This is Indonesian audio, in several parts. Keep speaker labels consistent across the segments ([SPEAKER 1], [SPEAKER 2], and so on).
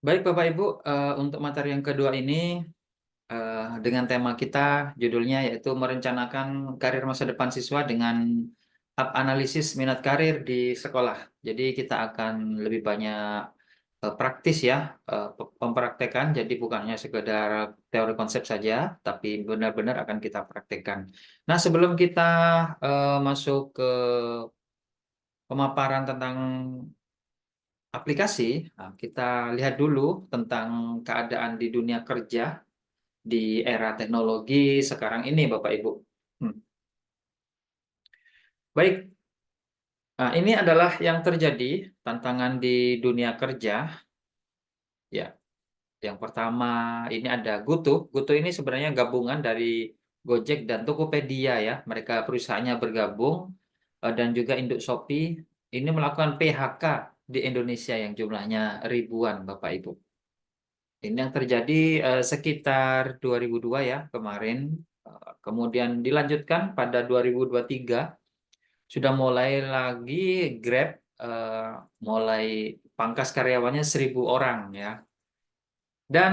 [SPEAKER 1] Baik Bapak Ibu, untuk materi yang kedua ini dengan tema kita judulnya yaitu merencanakan karir masa depan siswa dengan analisis minat karir di sekolah. Jadi kita akan lebih banyak praktis ya, pempraktekan. Jadi bukan hanya sekedar teori konsep saja, tapi benar-benar akan kita praktekkan. Nah, sebelum kita masuk ke pemaparan tentang aplikasi, nah, kita lihat dulu tentang keadaan di dunia kerja di era teknologi sekarang ini, Bapak Ibu. Hmm. Baik, nah, ini adalah yang terjadi tantangan di dunia kerja. Ya, yang pertama ini ada GoTo. GoTo ini sebenarnya gabungan dari Gojek dan Tokopedia ya. Mereka perusahaannya bergabung dan juga induk Shopee ini melakukan PHK di Indonesia yang jumlahnya ribuan, Bapak Ibu. Ini yang terjadi sekitar 2002 ya kemarin. Kemudian dilanjutkan pada 2023 sudah mulai lagi Grab eh, mulai pangkas karyawannya 1.000 orang ya. Dan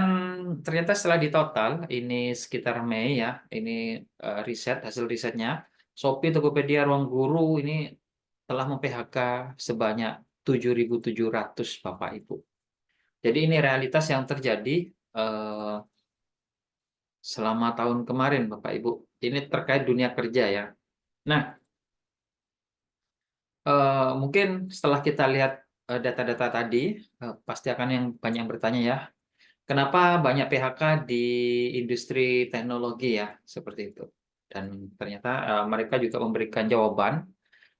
[SPEAKER 1] ternyata setelah ditotal ini sekitar Mei ya, ini hasil risetnya Shopee, Tokopedia, Ruang Guru ini telah mem-PHK sebanyak 7.700 Bapak Ibu. Jadi ini realitas yang terjadi eh, selama tahun kemarin Bapak Ibu. Ini terkait dunia kerja ya. Nah, mungkin setelah kita lihat data-data tadi, pasti akan yang banyak yang bertanya ya, kenapa banyak PHK di industri teknologi ya, seperti itu. Dan ternyata mereka juga memberikan jawaban.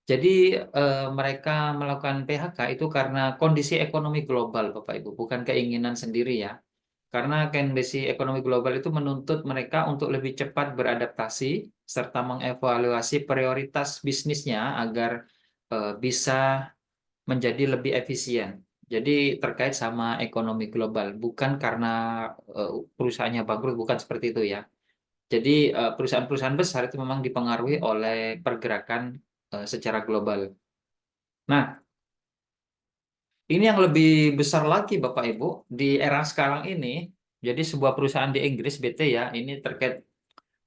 [SPEAKER 1] Jadi mereka melakukan PHK itu karena kondisi ekonomi global, Bapak Ibu, bukan keinginan sendiri ya. Karena kondisi ekonomi global itu menuntut mereka untuk lebih cepat beradaptasi serta mengevaluasi prioritas bisnisnya agar bisa menjadi lebih efisien. Jadi terkait sama ekonomi global, bukan karena perusahaannya bangkrut, bukan seperti itu ya. Jadi perusahaan-perusahaan besar itu memang dipengaruhi oleh pergerakan secara global. Nah, ini yang lebih besar lagi Bapak Ibu, di era sekarang ini, jadi sebuah perusahaan di Inggris BT ya, ini terkait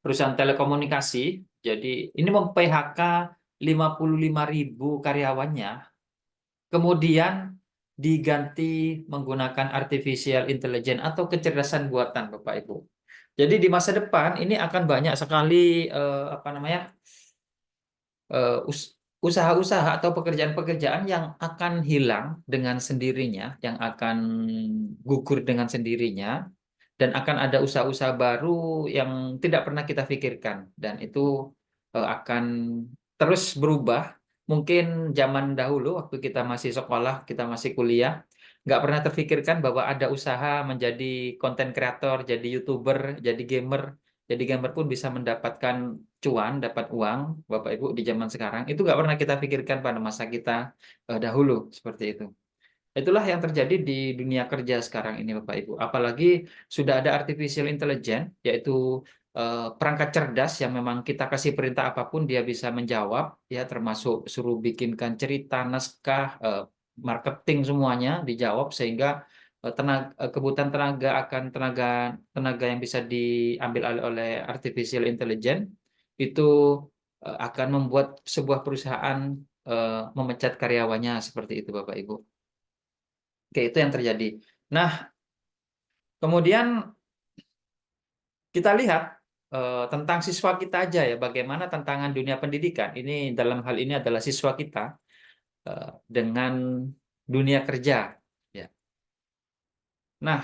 [SPEAKER 1] perusahaan telekomunikasi, jadi ini mem-PHK 55.000 karyawannya, kemudian diganti menggunakan artificial intelligence atau kecerdasan buatan Bapak Ibu. Jadi di masa depan ini akan banyak sekali apa namanya eh, us- usaha-usaha atau pekerjaan-pekerjaan yang akan hilang dengan sendirinya, yang akan gugur dengan sendirinya, dan akan ada usaha-usaha baru yang tidak pernah kita pikirkan, dan itu akan terus berubah. Mungkin zaman dahulu waktu kita masih sekolah, kita masih kuliah, nggak pernah terfikirkan bahwa ada usaha menjadi konten kreator, jadi YouTuber, jadi gamer. Jadi gamer pun bisa mendapatkan cuan, dapat uang, Bapak Ibu di zaman sekarang. Itu nggak pernah kita pikirkan pada masa kita dahulu seperti itu. Itulah yang terjadi di dunia kerja sekarang ini, Bapak Ibu. Apalagi sudah ada artificial intelligence, yaitu perangkat cerdas yang memang kita kasih perintah apapun dia bisa menjawab, ya termasuk suruh bikinkan cerita, naskah, marketing semuanya dijawab sehingga kebutuhan tenaga akan tenaga tenaga yang bisa diambil alih oleh artificial intelligence itu akan membuat sebuah perusahaan memecat karyawannya seperti itu, Bapak Ibu. Oke, itu yang terjadi. Nah, kemudian kita lihat tentang siswa kita aja ya, bagaimana tantangan dunia pendidikan. Ini dalam hal ini adalah siswa kita dengan dunia kerja. Ya. Nah,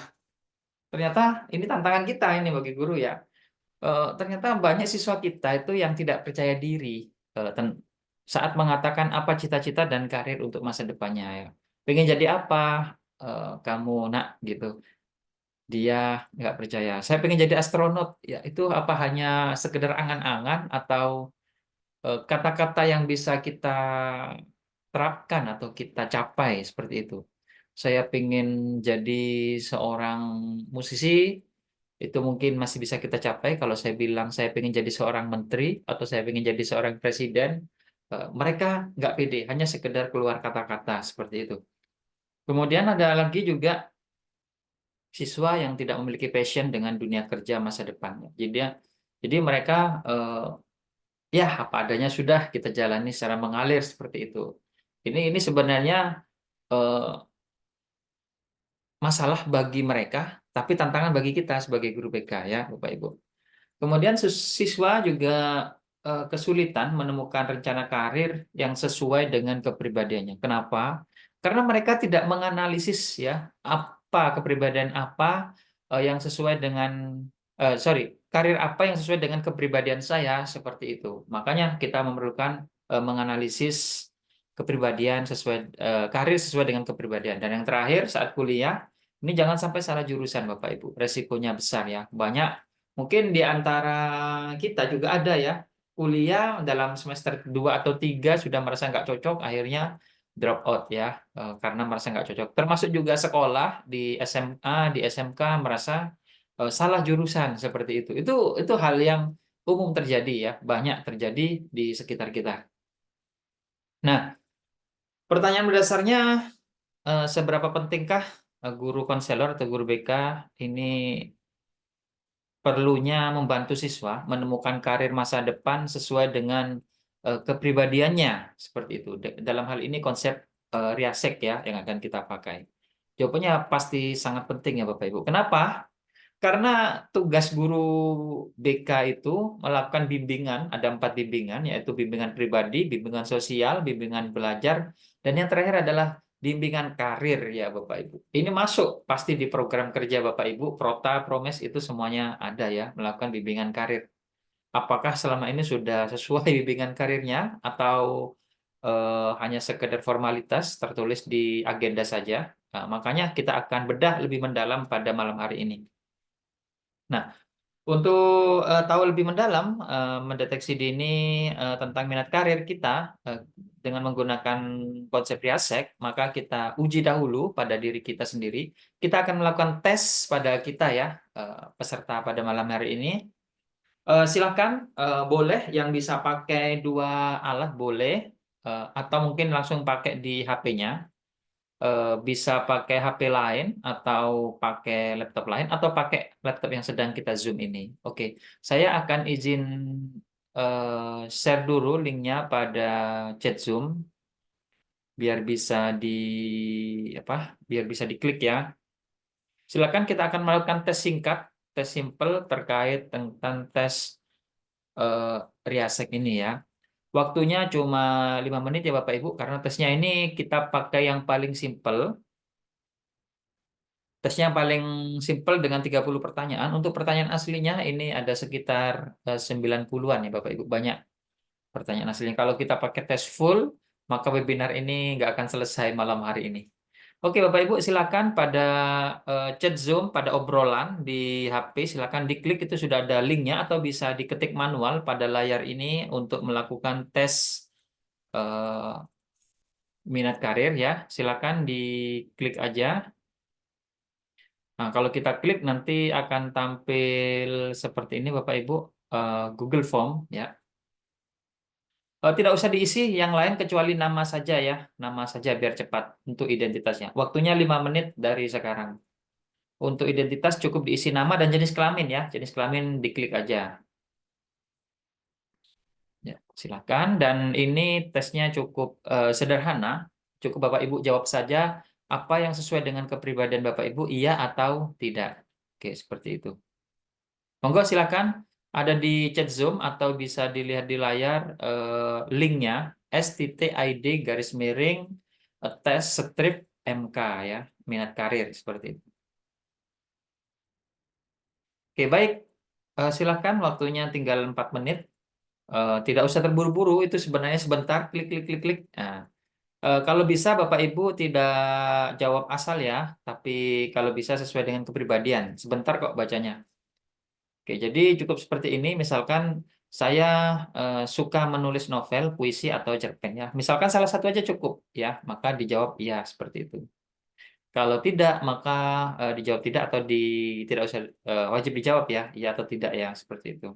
[SPEAKER 1] ternyata ini tantangan kita ini bagi guru ya. Ternyata banyak siswa kita itu yang tidak percaya diri saat mengatakan apa cita-cita dan karir untuk masa depannya ya. Pengen jadi apa kamu nak gitu. Dia nggak percaya. Saya pengen jadi astronot. Ya, itu apa hanya sekedar angan-angan atau kata-kata yang bisa kita terapkan atau kita capai seperti itu. Saya pengen jadi seorang musisi, itu mungkin masih bisa kita capai kalau saya bilang saya pengen jadi seorang menteri atau saya pengen jadi seorang presiden. Mereka nggak pede, hanya sekedar keluar kata-kata seperti itu. Kemudian ada lagi juga siswa yang tidak memiliki passion dengan dunia kerja masa depannya. Jadi mereka ya apa adanya sudah kita jalani secara mengalir seperti itu. Ini sebenarnya eh, masalah bagi mereka, tapi tantangan bagi kita sebagai guru BK ya, Bapak Ibu. Kemudian siswa juga kesulitan menemukan rencana karir yang sesuai dengan kepribadiannya. Kenapa? Karena mereka tidak menganalisis ya apa kepribadian apa yang sesuai dengan sorry, karir apa yang sesuai dengan kepribadian saya seperti itu. Makanya kita memerlukan menganalisis kepribadian sesuai karir sesuai dengan kepribadian. Dan yang terakhir saat kuliah ini jangan sampai salah jurusan Bapak Ibu. Resikonya besar ya. Banyak mungkin di antara kita juga ada ya, kuliah dalam semester 2 atau 3 sudah merasa nggak cocok, akhirnya drop out ya, karena merasa nggak cocok. Termasuk juga sekolah di SMA, di SMK merasa salah jurusan seperti itu. Itu hal yang umum terjadi ya, banyak terjadi di sekitar kita. Nah, pertanyaan mendasarnya seberapa pentingkah guru konselor atau guru BK ini perlunya membantu siswa menemukan karir masa depan sesuai dengan kepribadiannya seperti itu. Dalam hal ini konsep Riasek ya yang akan kita pakai. Jawabannya pasti sangat penting ya Bapak Ibu. Kenapa? Karena tugas guru BK itu melakukan bimbingan, ada 4 bimbingan, yaitu bimbingan pribadi, bimbingan sosial, bimbingan belajar, dan yang terakhir adalah bimbingan karir ya Bapak Ibu. Ini masuk pasti di program kerja Bapak Ibu, Prota, Promes itu semuanya ada ya, melakukan bimbingan karir. Apakah selama ini sudah sesuai bimbingan karirnya atau hanya sekedar formalitas tertulis di agenda saja? Nah, makanya kita akan bedah lebih mendalam pada malam hari ini. Nah, untuk tahu lebih mendalam, mendeteksi dini tentang minat karir kita eh, dengan menggunakan konsep Riasek, maka kita uji dahulu pada diri kita sendiri. Kita akan melakukan tes pada kita ya, peserta pada malam hari ini. Silakan, boleh yang bisa pakai 2 alat boleh, atau mungkin langsung pakai di HP-nya. Bisa pakai HP lain atau pakai laptop lain atau pakai laptop yang sedang kita Zoom ini. Oke, saya akan izin share dulu linknya pada chat Zoom biar bisa di apa? Biar bisa diklik ya. Silakan kita akan melakukan tes singkat, tes simple terkait tentang tes eh, Riasek ini ya. Waktunya cuma 5 menit ya Bapak Ibu karena tesnya ini kita pakai yang paling simple. Tesnya paling simpel dengan 30 pertanyaan. Untuk pertanyaan aslinya ini ada sekitar 90-an ya Bapak Ibu. Banyak pertanyaan aslinya. Kalau kita pakai tes full, maka webinar ini nggak akan selesai malam hari ini. Oke Bapak Ibu silakan pada chat Zoom, pada obrolan di HP, silakan diklik itu sudah ada linknya atau bisa diketik manual pada layar ini untuk melakukan tes eh, minat karir ya. Silakan diklik aja. Nah, kalau kita klik nanti akan tampil seperti ini Bapak Ibu, Google Form ya. Tidak usah diisi yang lain kecuali nama saja ya, nama saja biar cepat untuk identitasnya. Waktunya 5 menit dari sekarang. Untuk identitas cukup diisi nama dan jenis kelamin ya, jenis kelamin diklik aja. Ya, silakan. Dan ini tesnya cukup sederhana, cukup Bapak Ibu jawab saja apa yang sesuai dengan kepribadian Bapak Ibu, iya atau tidak. Oke, seperti itu. Monggo silakan ada di chat Zoom atau bisa dilihat di layar linknya STTID garis miring tes strip MK ya minat karir seperti itu. Oke baik. Silakan waktunya tinggal 4 menit. Tidak usah terburu-buru itu sebenarnya sebentar klik klik klik klik. Nah, kalau bisa Bapak Ibu tidak jawab asal ya, tapi kalau bisa sesuai dengan kepribadian. Sebentar kok bacanya. Oke, jadi cukup seperti ini. Misalkan saya suka menulis novel, puisi, atau cerpen ya. Misalkan salah satu aja cukup ya, maka dijawab iya seperti itu. Kalau tidak, maka dijawab tidak atau tidak usah wajib dijawab ya, iya atau tidak ya seperti itu.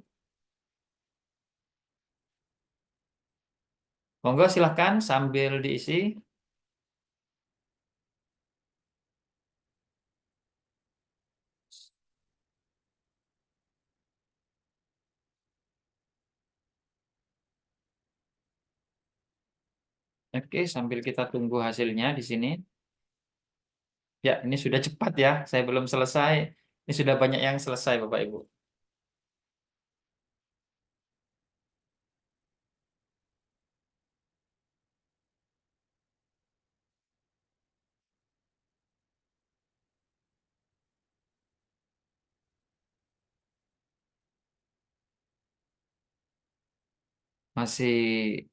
[SPEAKER 1] Monggo silahkan sambil diisi. Oke, sambil kita tunggu hasilnya di sini. Ya, ini sudah cepat ya. Saya belum selesai. Ini sudah banyak yang selesai, Bapak Ibu. Masih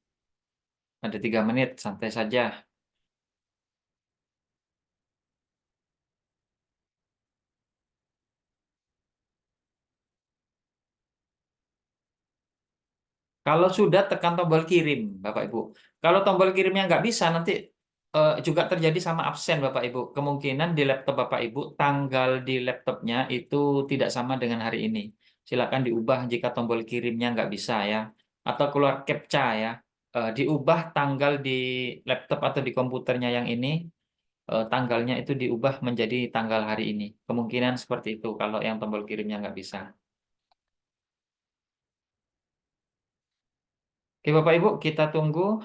[SPEAKER 1] ada 3 menit, santai saja. Kalau sudah tekan tombol kirim, Bapak Ibu. Kalau tombol kirimnya nggak bisa, nanti juga terjadi sama absen, Bapak Ibu. Kemungkinan di laptop Bapak Ibu, tanggal di laptopnya itu tidak sama dengan hari ini. Silakan diubah jika tombol kirimnya nggak bisa ya. Atau keluar captcha ya. Diubah tanggal di laptop atau di komputernya yang ini, tanggalnya itu diubah menjadi tanggal hari ini. Kemungkinan seperti itu kalau yang tombol kirimnya nggak bisa. Oke, Bapak Ibu, kita tunggu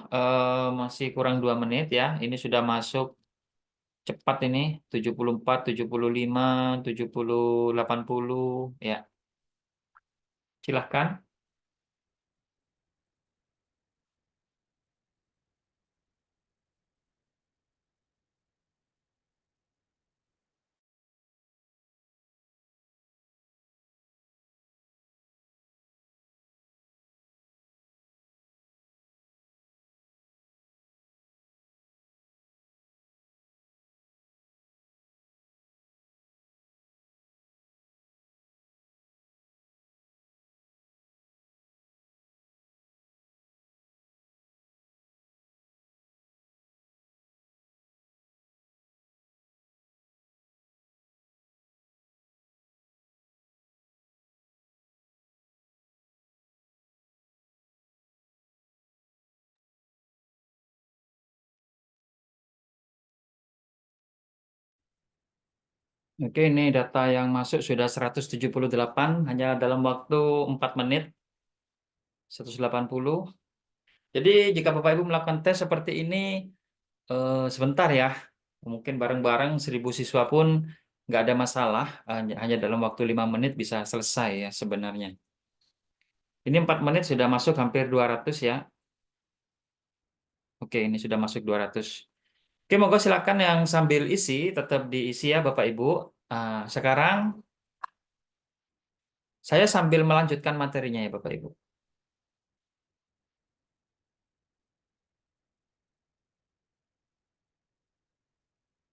[SPEAKER 1] masih kurang 2 menit ya. Ini sudah masuk cepat ini 74, 75, 70, 80 ya. Silahkan. Oke, ini data yang masuk sudah 178 hanya dalam waktu 4 menit 180. Jadi jika Bapak Ibu melakukan tes seperti ini sebentar ya. Mungkin bareng-bareng 1.000 siswa pun nggak ada masalah. Hanya dalam waktu 5 menit bisa selesai ya sebenarnya. Ini 4 menit sudah masuk hampir 200 ya. Oke, ini sudah masuk 200. Oke, monggo silakan yang sambil isi, tetap diisi ya Bapak Ibu. Sekarang saya sambil melanjutkan materinya ya Bapak Ibu.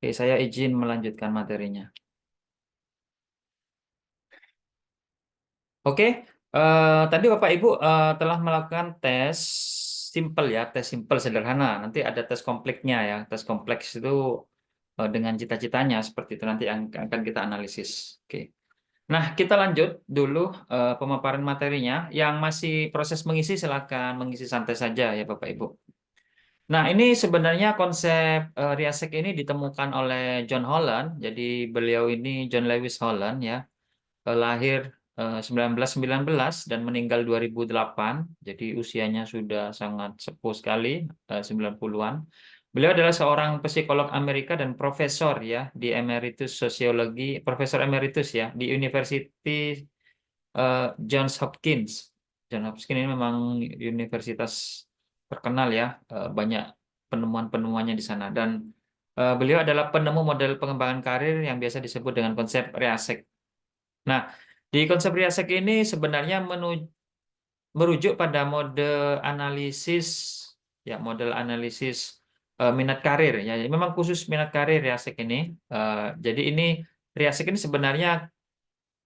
[SPEAKER 1] Oke, saya izin melanjutkan materinya. Oke, tadi Bapak Ibu telah melakukan tes simple ya, tes simple sederhana. Nanti ada tes kompleksnya ya. Tes kompleks itu dengan cita-citanya seperti itu nanti yang akan kita analisis. Oke. Nah, kita lanjut dulu pemaparan materinya. Yang masih proses mengisi silakan mengisi santai saja ya Bapak Ibu. Nah, ini sebenarnya konsep Riasek ini ditemukan oleh John Holland. Jadi beliau ini John Lewis Holland ya, lahir 1919 dan meninggal 2008. Jadi usianya sudah sangat sepuh sekali, 90-an. Beliau adalah seorang psikolog Amerika dan profesor ya di emeritus sosiologi, profesor emeritus ya di University Johns Hopkins. Johns Hopkins ini memang universitas terkenal ya, banyak penemuan-penemuannya di sana. Dan beliau adalah penemu model pengembangan karir yang biasa disebut dengan konsep REASEC. Nah, di konsep REASEC ini sebenarnya merujuk pada mode analisis ya, model analisis minat karir ya. Jadi memang khusus minat karir REASEC ini. Jadi ini REASEC ini sebenarnya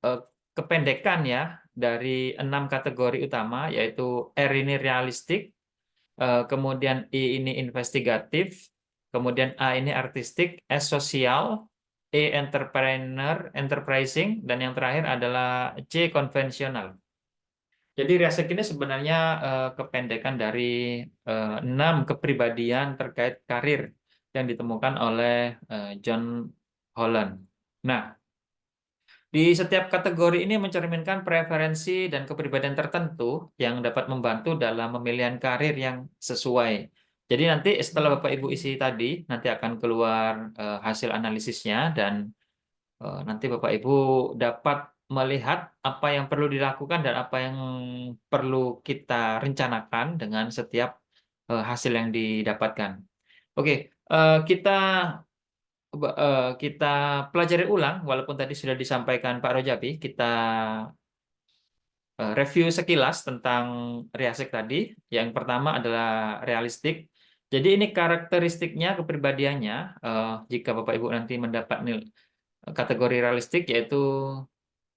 [SPEAKER 1] eh, kependekan ya dari 6 kategori utama, yaitu R ini realistik, kemudian I ini investigatif, kemudian A ini artistik, S sosial, E entrepreneur, enterprising, dan yang terakhir adalah C konvensional. Jadi Riasek ini sebenarnya kependekan dari 6 kepribadian terkait karir yang ditemukan oleh John Holland. Nah, di setiap kategori ini mencerminkan preferensi dan kepribadian tertentu yang dapat membantu dalam pemilihan karir yang sesuai. Jadi nanti setelah Bapak Ibu isi tadi, nanti akan keluar hasil analisisnya dan nanti Bapak Ibu dapat melihat apa yang perlu dilakukan dan apa yang perlu kita rencanakan dengan setiap hasil yang didapatkan. Oke, kita pelajari ulang, walaupun tadi sudah disampaikan Pak Rojabi, kita review sekilas tentang reasek tadi. Yang pertama adalah realistik. Jadi ini karakteristiknya, kepribadiannya, jika Bapak Ibu nanti mendapat kategori realistik, yaitu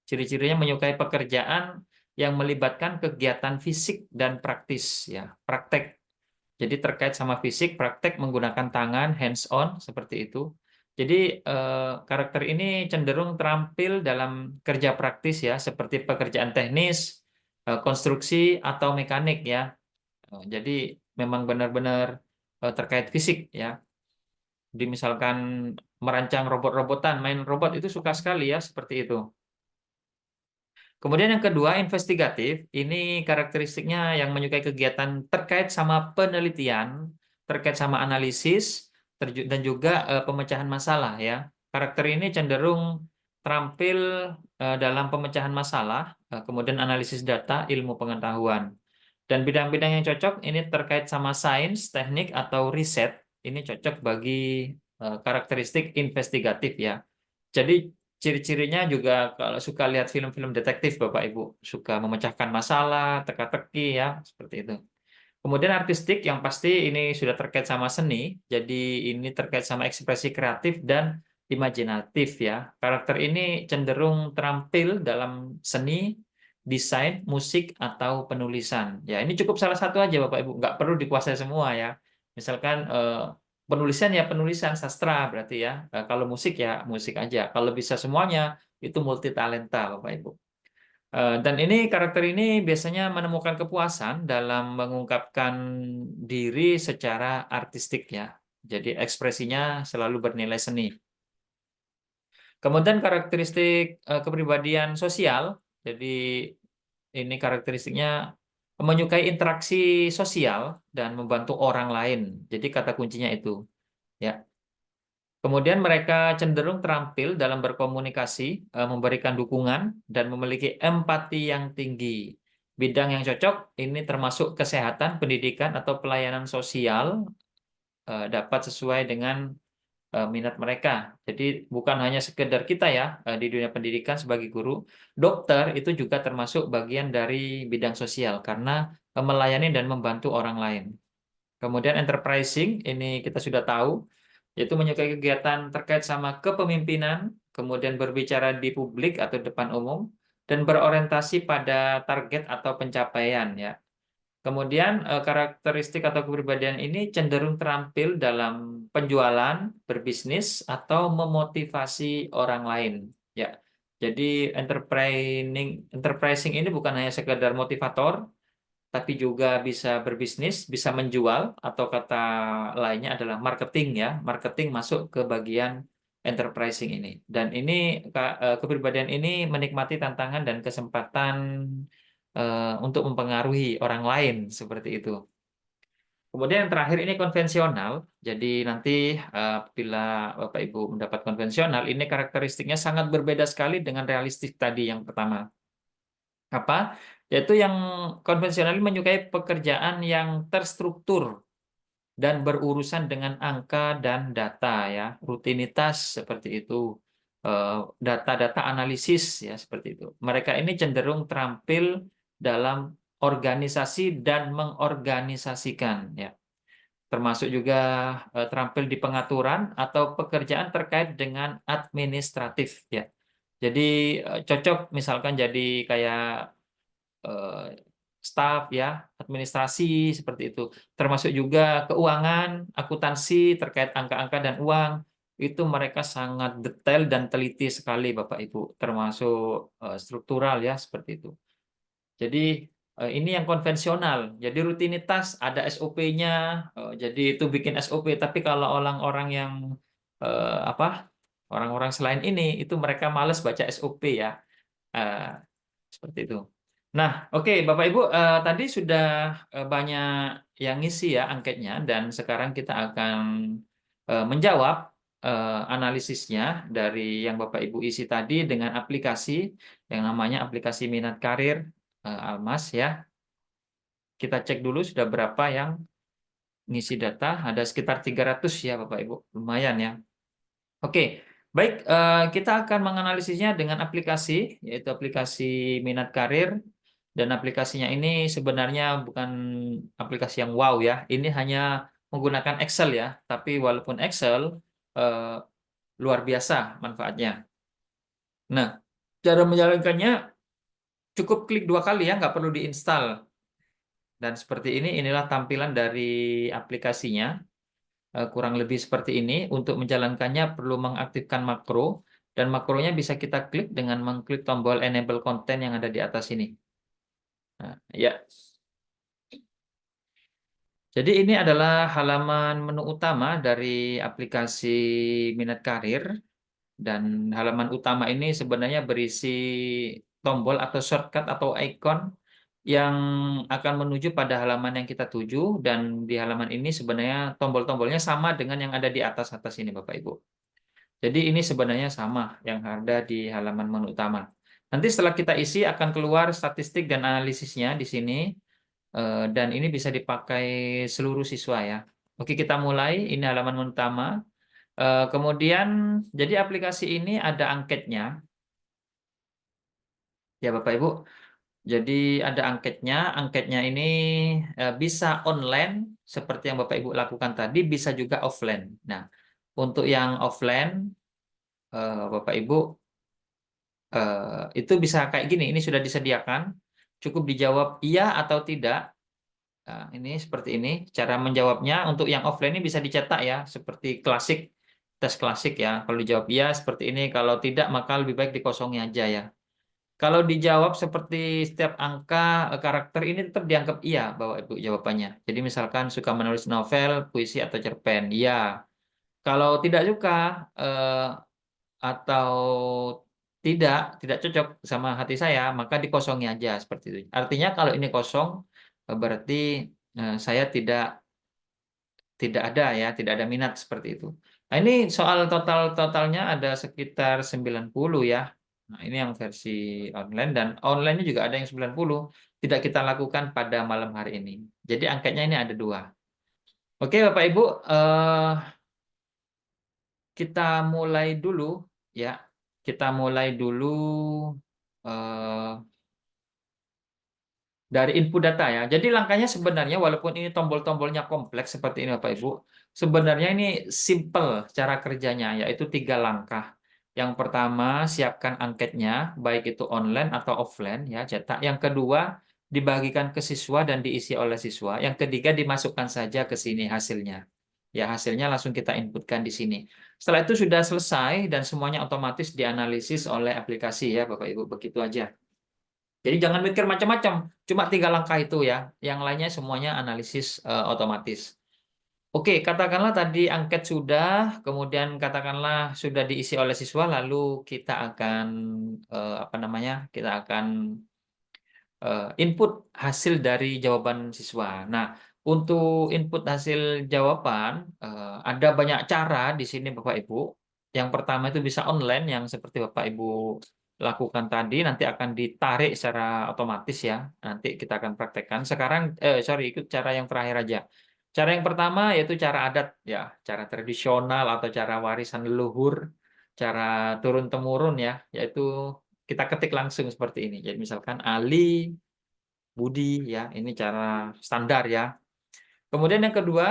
[SPEAKER 1] ciri-cirinya menyukai pekerjaan yang melibatkan kegiatan fisik dan praktis, ya, praktek. Jadi terkait sama fisik, praktek menggunakan tangan, hands-on, seperti itu. Jadi karakter ini cenderung terampil dalam kerja praktis ya, seperti pekerjaan teknis, konstruksi, atau mekanik ya. Jadi memang benar-benar terkait fisik ya. Jadi misalkan merancang robot-robotan, main robot itu suka sekali ya, seperti itu. Kemudian yang kedua, investigatif. Ini karakteristiknya yang menyukai kegiatan terkait sama penelitian, terkait sama analisis, dan juga pemecahan masalah ya. Karakter ini cenderung terampil dalam pemecahan masalah, kemudian analisis data, ilmu pengetahuan. Dan bidang-bidang yang cocok ini terkait sama sains, teknik, atau riset. Ini cocok bagi karakteristik investigatif ya. Jadi ciri-cirinya juga kalau suka lihat film-film detektif Bapak Ibu, suka memecahkan masalah, teka-teki ya, seperti itu. Kemudian artistik yang pasti ini sudah terkait sama seni, jadi ini terkait sama ekspresi kreatif dan imajinatif ya. Karakter ini cenderung terampil dalam seni, desain, musik, atau penulisan. Ya, ini cukup salah satu aja Bapak Ibu, nggak perlu dikuasai semua ya. Misalkan penulisan ya penulisan sastra berarti ya. Kalau musik ya musik aja. Kalau bisa semuanya itu multi talenta Bapak Ibu. Dan ini karakter ini biasanya menemukan kepuasan dalam mengungkapkan diri secara artistik ya. Jadi ekspresinya selalu bernilai seni. Kemudian karakteristik kepribadian sosial. Jadi ini karakteristiknya menyukai interaksi sosial dan membantu orang lain. Jadi kata kuncinya itu ya. Kemudian mereka cenderung terampil dalam berkomunikasi, memberikan dukungan, dan memiliki empati yang tinggi. Bidang yang cocok ini termasuk kesehatan, pendidikan, atau pelayanan sosial dapat sesuai dengan minat mereka. Jadi bukan hanya sekedar kita ya di dunia pendidikan sebagai guru, dokter itu juga termasuk bagian dari bidang sosial karena melayani dan membantu orang lain. Kemudian enterprising, ini kita sudah tahu, yaitu menyukai kegiatan terkait sama kepemimpinan, kemudian berbicara di publik atau depan umum, dan berorientasi pada target atau pencapaian ya. Kemudian karakteristik atau kepribadian ini cenderung terampil dalam penjualan, berbisnis, atau memotivasi orang lain ya. Jadi enterprising ini bukan hanya sekedar motivator, tapi juga bisa berbisnis, bisa menjual, atau kata lainnya adalah marketing ya. Marketing masuk ke bagian enterprising ini. Dan ini kepribadian ini menikmati tantangan dan kesempatan untuk mempengaruhi orang lain seperti itu. Kemudian yang terakhir ini konvensional. Jadi nanti bila Bapak Ibu mendapat konvensional, ini karakteristiknya sangat berbeda sekali dengan realistik tadi yang pertama. Apa? Yaitu yang konvensional menyukai pekerjaan yang terstruktur dan berurusan dengan angka dan data ya, rutinitas seperti itu, data-data analisis ya seperti itu. Mereka ini cenderung terampil dalam organisasi dan mengorganisasikan ya, termasuk juga terampil di pengaturan atau pekerjaan terkait dengan administratif ya. Jadi cocok misalkan jadi kayak eh, staf ya, administrasi seperti itu. Termasuk juga keuangan, akuntansi terkait angka-angka dan uang. Itu mereka sangat detail dan teliti sekali Bapak Ibu, termasuk struktural ya seperti itu. Jadi ini yang konvensional. Jadi rutinitas ada SOP-nya. Jadi itu bikin SOP. Tapi kalau orang-orang yang apa? Orang-orang selain ini itu mereka males baca SOP ya. Seperti itu. Nah, oke Bapak Ibu, tadi sudah banyak yang ngisi ya angketnya, dan sekarang kita akan menjawab analisisnya dari yang Bapak Ibu isi tadi dengan aplikasi yang namanya aplikasi Minat Karir Almas ya. Kita cek dulu sudah berapa yang ngisi data, ada sekitar 300 ya Bapak Ibu, lumayan ya. Oke, baik, kita akan menganalisisnya dengan aplikasi, yaitu aplikasi Minat Karir. Dan aplikasinya ini sebenarnya bukan aplikasi yang wow ya. Ini hanya menggunakan Excel ya. Tapi walaupun Excel, eh, luar biasa manfaatnya. Nah, cara menjalankannya cukup klik 2 kali ya, nggak perlu diinstal. Dan seperti ini, inilah tampilan dari aplikasinya. Kurang lebih seperti ini. Untuk menjalankannya perlu mengaktifkan makro. Dan makronya bisa kita klik dengan mengklik tombol Enable Content yang ada di atas ini. Nah, ya. Jadi ini adalah halaman menu utama dari aplikasi Minat Karir, dan halaman utama ini sebenarnya berisi tombol atau shortcut atau icon yang akan menuju pada halaman yang kita tuju, dan di halaman ini sebenarnya tombol-tombolnya sama dengan yang ada di atas-atas ini Bapak Ibu. Jadi ini sebenarnya sama yang ada di halaman menu utama. Nanti setelah kita isi akan keluar statistik dan analisisnya di sini. Dan ini bisa dipakai seluruh siswa ya. Oke, kita mulai. Ini halaman utama. Kemudian, jadi aplikasi ini ada angketnya, ya Bapak Ibu. Jadi ada angketnya. Angketnya ini bisa online seperti yang Bapak Ibu lakukan tadi, bisa juga offline. Nah, untuk yang offline, Bapak Ibu itu bisa kayak gini. Ini sudah disediakan. Cukup dijawab iya atau tidak. Nah, ini seperti ini cara menjawabnya. Untuk yang offline ini bisa dicetak ya, seperti klasik, tes klasik ya. Kalau dijawab iya seperti ini, kalau tidak maka lebih baik dikosongi aja ya. Kalau dijawab seperti setiap angka karakter ini tetap dianggap iya bahwa Ibu jawabannya. Jadi misalkan suka menulis novel, puisi atau cerpen, iya. Kalau tidak suka eh, atau tidak cocok sama hati saya, maka dikosongi aja seperti itu. Artinya kalau ini kosong, berarti saya tidak ada ya, tidak ada minat seperti itu. Nah, ini soal totalnya ada sekitar 90 ya. Nah, ini yang versi online, dan online-nya juga ada yang 90. Tidak kita lakukan pada malam hari ini. Jadi angkanya ini ada 2. Oke, Bapak Ibu, kita mulai dulu ya. Kita mulai dulu eh, dari input data ya. Jadi langkahnya sebenarnya walaupun ini tombol-tombolnya kompleks seperti ini Bapak Ibu, sebenarnya ini simple cara kerjanya, yaitu 3 langkah. Yang pertama, siapkan angketnya, baik itu online atau offline ya, cetak. Yang kedua, dibagikan ke siswa dan diisi oleh siswa. Yang ketiga, dimasukkan saja ke sini hasilnya. Ya, hasilnya langsung kita inputkan di sini. Setelah itu sudah selesai dan semuanya otomatis dianalisis oleh aplikasi ya Bapak Ibu. Begitu aja. Jadi jangan mikir macam-macam, cuma 3 langkah itu ya. Yang lainnya semuanya analisis otomatis. Oke, katakanlah tadi angket sudah, kemudian katakanlah sudah diisi oleh siswa, lalu kita akan apa namanya? Kita akan input hasil dari jawaban siswa. Nah, untuk input hasil jawaban ada banyak cara di sini Bapak Ibu. Yang pertama itu bisa online yang seperti Bapak Ibu lakukan tadi, nanti akan ditarik secara otomatis ya. Nanti kita akan praktekkan. Sekarang sorry, ikut cara yang terakhir aja. Cara yang pertama yaitu cara adat ya, cara tradisional atau cara warisan leluhur, cara turun temurun ya, yaitu kita ketik langsung seperti ini. Jadi misalkan Ali Budi ya, ini cara standar ya. Kemudian yang kedua,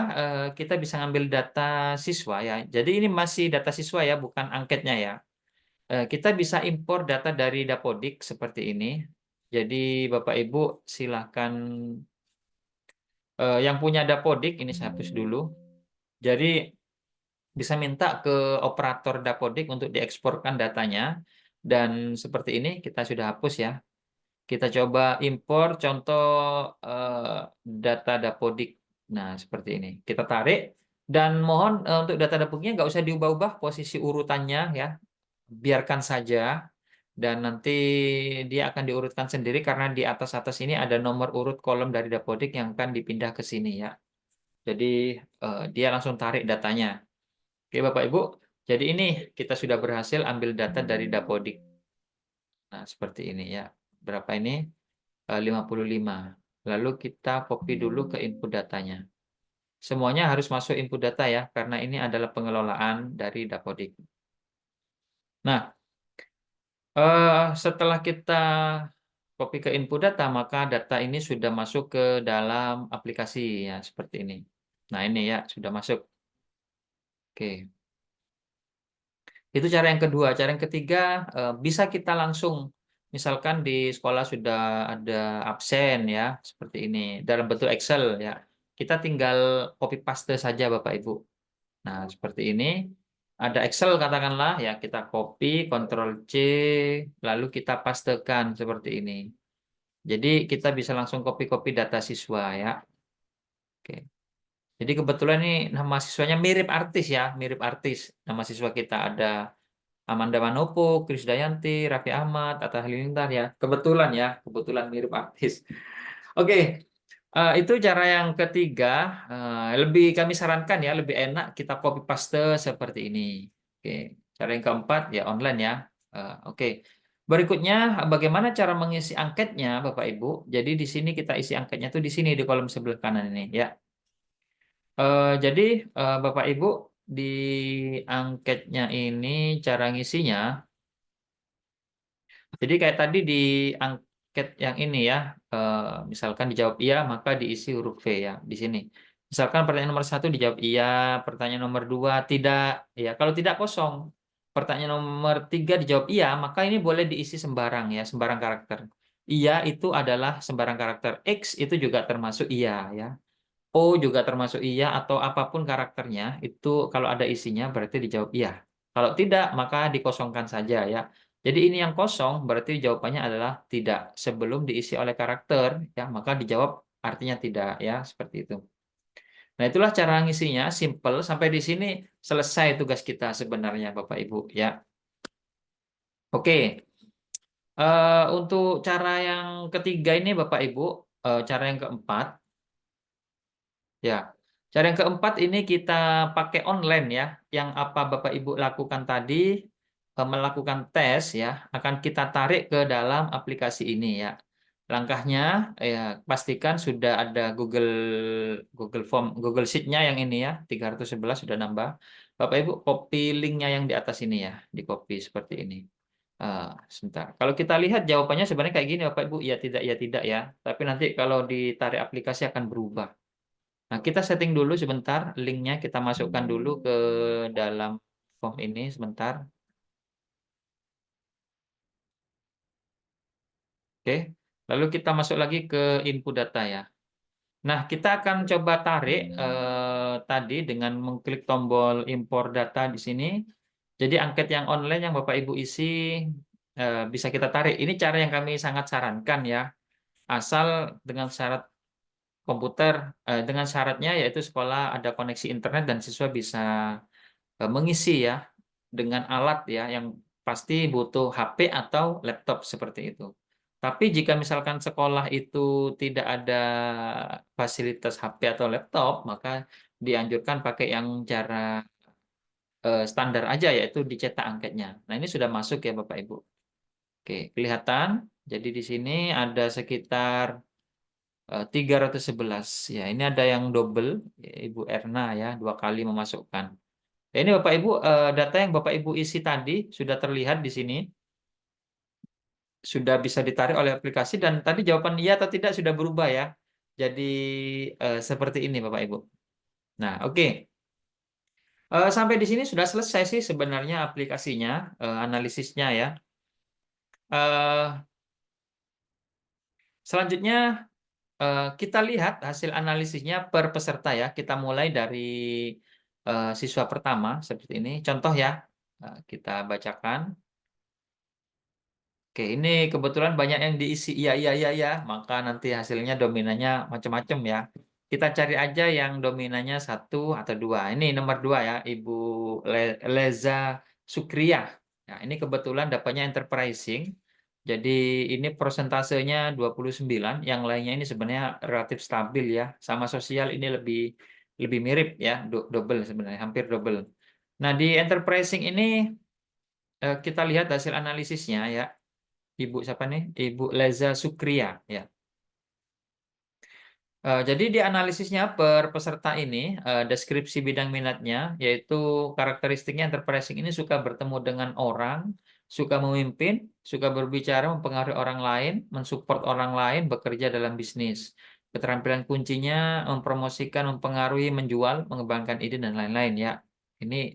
[SPEAKER 1] kita bisa ngambil data siswa ya. Jadi ini masih data siswa ya, bukan angketnya ya. Kita bisa impor data dari Dapodik seperti ini. Jadi Bapak Ibu silahkan yang punya Dapodik, ini saya hapus dulu. Jadi bisa minta ke operator Dapodik untuk dieksporkan datanya. Dan seperti ini kita sudah hapus ya. Kita coba impor contoh data Dapodik. Nah, seperti ini. Kita tarik dan mohon untuk data Dapodiknya nggak usah diubah-ubah posisi urutannya ya. Biarkan saja. dan nanti dia akan diurutkan sendiri karena di atas-atas ini ada nomor urut kolom dari Dapodik yang akan dipindah ke sini ya. Jadi dia langsung tarik datanya. Oke Bapak Ibu, jadi ini kita sudah berhasil ambil data dari Dapodik. Nah, seperti ini ya. Berapa ini? 55. Lalu kita copy dulu ke input datanya. Semuanya harus masuk input data ya, karena ini adalah pengelolaan dari Dapodik. Nah, setelah kita copy ke input data, maka data ini sudah masuk ke dalam aplikasi ya, seperti ini. Nah, ini ya, sudah masuk. Oke. Itu cara yang kedua. Cara yang ketiga, bisa kita langsung, misalkan di sekolah sudah ada absen ya, seperti ini, dalam bentuk Excel ya. Kita tinggal copy paste saja Bapak Ibu. Nah, seperti ini. Ada Excel katakanlah ya, kita copy, Ctrl C, lalu kita pastekan seperti ini. Jadi kita bisa langsung copy-copy data siswa ya. Oke. Jadi kebetulan ini nama siswanya mirip artis ya, mirip artis. Nama siswa kita ada Amanda Manopo, Krisdayanti, Raffi Ahmad, Atta Halilintar ya. Kebetulan mirip artis. Oke, itu cara yang ketiga. Lebih kami sarankan ya, lebih enak kita copy paste seperti ini. Oke, cara yang keempat ya online ya. Oke. Berikutnya, bagaimana cara mengisi angketnya, Bapak Ibu? Jadi di sini kita isi angketnya tuh di sini di kolom sebelah kanan ini ya. Jadi Bapak Ibu di angketnya ini cara ngisinya. Jadi kayak tadi di angket yang ini ya, misalkan dijawab iya maka diisi huruf V ya di sini. Misalkan pertanyaan nomor satu dijawab iya, pertanyaan nomor dua tidak, ya kalau tidak kosong. Pertanyaan nomor tiga dijawab iya, maka ini boleh diisi sembarang ya, sembarang karakter. Iya itu adalah sembarang karakter. X itu juga termasuk iya ya. O juga termasuk iya atau apapun karakternya itu kalau ada isinya berarti dijawab iya. Kalau tidak maka dikosongkan saja ya. Jadi ini yang kosong berarti jawabannya adalah tidak. Sebelum diisi oleh karakter ya maka dijawab artinya tidak ya seperti itu. Nah itulah cara ngisinya simple sampai di sini selesai tugas kita sebenarnya Bapak Ibu ya. Oke. Untuk cara yang ketiga ini Bapak Ibu, cara yang keempat. Ya, cara yang keempat ini kita pakai online ya. Yang apa Bapak Ibu lakukan tadi, melakukan tes ya, akan kita tarik ke dalam aplikasi ini ya. Langkahnya ya pastikan sudah ada Google Form, Google Sheet-nya yang ini ya, 311 sudah nambah. Bapak Ibu copy linknya yang di atas ini ya, di copy seperti ini. Sebentar. Kalau kita lihat jawabannya sebenarnya kayak gini Bapak Ibu, ya tidak ya. Tapi nanti kalau ditarik aplikasi akan berubah. Nah, kita setting dulu sebentar, linknya kita masukkan dulu ke dalam form ini sebentar. Oke, lalu kita masuk lagi ke input data ya. Nah, kita akan coba tarik tadi dengan mengklik tombol import data di sini. Jadi angket yang online yang Bapak Ibu isi bisa kita tarik. Ini cara yang kami sangat sarankan ya. Asal dengan syarat komputer, dengan syaratnya yaitu sekolah ada koneksi internet dan siswa bisa mengisi ya dengan alat ya yang pasti butuh HP atau laptop seperti itu. Tapi jika misalkan sekolah itu tidak ada fasilitas HP atau laptop, maka dianjurkan pakai yang cara standar aja yaitu dicetak angketnya. Nah, ini sudah masuk ya Bapak Ibu. Oke, kelihatan. Jadi di sini ada sekitar 311. Ya, ini ada yang double, ya, Ibu Erna ya, 2 kali memasukkan. Ya, ini Bapak Ibu, data yang Bapak Ibu isi tadi sudah terlihat di sini, sudah bisa ditarik oleh aplikasi dan tadi jawaban iya atau tidak sudah berubah ya. Jadi seperti ini Bapak Ibu. Nah, oke. Sampai di sini sudah selesai sih sebenarnya aplikasinya, analisisnya ya. Eh, Selanjutnya kita lihat hasil analisisnya per peserta ya. Kita mulai dari siswa pertama seperti ini. Contoh ya, kita bacakan. Oke, ini kebetulan banyak yang diisi iya, maka nanti hasilnya dominannya macam-macam ya. Kita cari aja yang dominannya 1 atau 2. Ini nomor 2 ya, Ibu Leza Sukriya. Nah, ini kebetulan dapatnya enterprising. Jadi ini persentasenya 29, yang lainnya ini sebenarnya relatif stabil ya. Sama sosial ini lebih lebih mirip ya, double sebenarnya, hampir double. Nah, di enterprising ini kita lihat hasil analisisnya ya. Ibu siapa nih? Ibu Leza Sukria ya. Jadi di analisisnya per peserta ini, deskripsi bidang minatnya, yaitu karakteristiknya enterprising ini suka bertemu dengan orang, suka memimpin, suka berbicara, mempengaruhi orang lain, mensupport orang lain, bekerja dalam bisnis. Keterampilan kuncinya mempromosikan, mempengaruhi, menjual, mengembangkan ide, dan lain-lain ya. Ini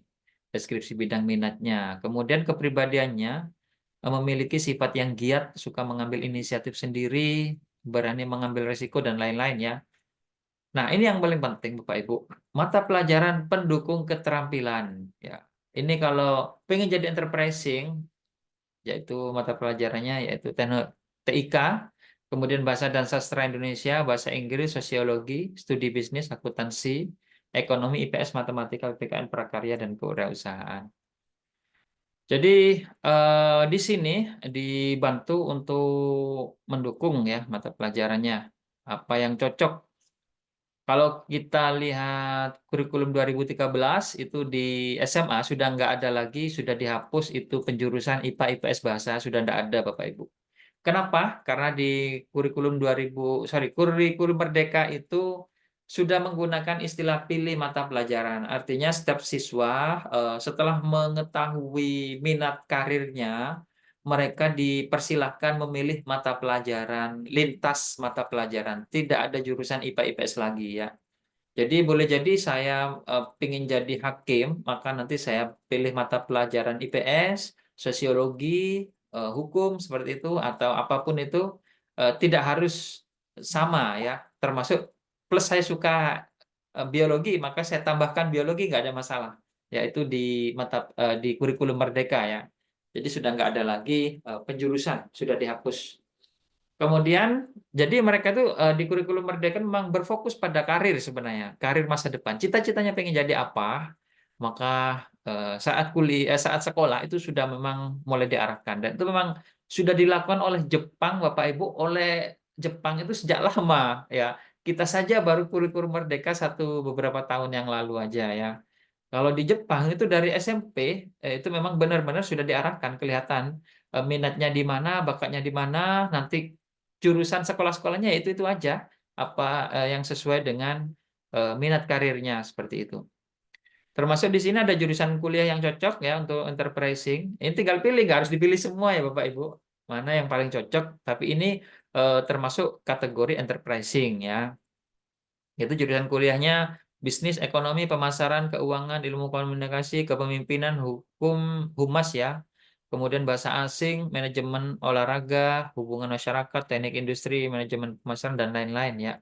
[SPEAKER 1] deskripsi bidang minatnya. Kemudian kepribadiannya, memiliki sifat yang giat, suka mengambil inisiatif sendiri, berani mengambil risiko, dan lain-lain ya. Nah, ini yang paling penting, Bapak Ibu. Mata pelajaran pendukung keterampilan. Ya, ini kalau pengen jadi enterprising, yaitu mata pelajarannya yaitu TIK, kemudian Bahasa dan Sastra Indonesia, Bahasa Inggris, Sosiologi, Studi Bisnis, Akuntansi, Ekonomi, IPS, Matematika, PPKN, Prakarya, dan Kewirausahaan. Jadi di sini dibantu untuk mendukung ya mata pelajarannya. Apa yang cocok. Kalau kita lihat kurikulum 2013 itu di SMA sudah nggak ada lagi, sudah dihapus itu penjurusan IPA IPS bahasa sudah nggak ada Bapak Ibu. Kenapa? Karena di kurikulum Merdeka itu sudah menggunakan istilah pilih mata pelajaran. Artinya setiap siswa setelah mengetahui minat karirnya, mereka dipersilahkan memilih mata pelajaran, lintas mata pelajaran. Tidak ada jurusan IPA IPS lagi ya. Jadi boleh jadi saya ingin jadi hakim, maka nanti saya pilih mata pelajaran IPS, sosiologi, hukum seperti itu atau apapun itu tidak harus sama ya. Termasuk plus saya suka biologi, maka saya tambahkan biologi nggak ada masalah. Yaitu di di kurikulum Merdeka ya. Jadi sudah nggak ada lagi penjurusan, sudah dihapus. Kemudian, jadi mereka tuh di kurikulum Merdeka memang berfokus pada karir sebenarnya, karir masa depan. Cita-citanya pengen jadi apa, maka saat saat sekolah itu sudah memang mulai diarahkan dan itu memang sudah dilakukan oleh Jepang, Bapak Ibu, oleh Jepang itu sejak lama ya. Kita saja baru kurikulum Merdeka beberapa tahun yang lalu aja ya. Kalau di Jepang itu dari SMP itu memang benar-benar sudah diarahkan, kelihatan minatnya di mana, bakatnya di mana, nanti jurusan sekolah-sekolahnya itu aja apa yang sesuai dengan minat karirnya seperti itu. Termasuk di sini ada jurusan kuliah yang cocok ya untuk enterprising. Ini tinggal pilih, nggak harus dipilih semua ya Bapak Ibu. Mana yang paling cocok, tapi ini termasuk kategori enterprising ya. Itu jurusan kuliahnya bisnis, ekonomi, pemasaran, keuangan, ilmu komunikasi, kepemimpinan, hukum, humas ya. Kemudian bahasa asing, manajemen olahraga, hubungan masyarakat, teknik industri, manajemen pemasaran, dan lain-lain ya.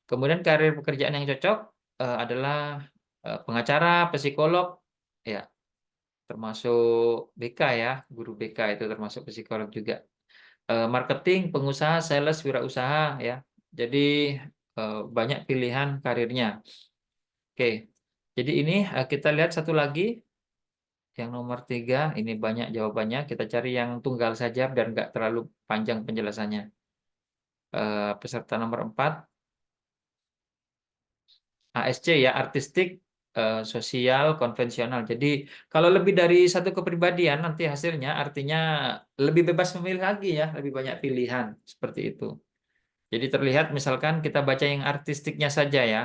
[SPEAKER 1] Kemudian karir pekerjaan yang cocok adalah pengacara, psikolog, ya, termasuk BK ya, guru BK itu termasuk psikolog juga. Marketing, pengusaha, sales, wirausaha ya. Jadi banyak pilihan karirnya. Oke, jadi ini kita lihat satu lagi, yang nomor 3, ini banyak jawabannya. Kita cari yang tunggal saja dan nggak terlalu panjang penjelasannya. Peserta nomor 4, ASC ya, artistik, sosial, konvensional. Jadi kalau lebih dari satu kepribadian nanti hasilnya artinya lebih bebas memilih lagi ya, lebih banyak pilihan seperti itu. Jadi terlihat misalkan kita baca yang artistiknya saja ya.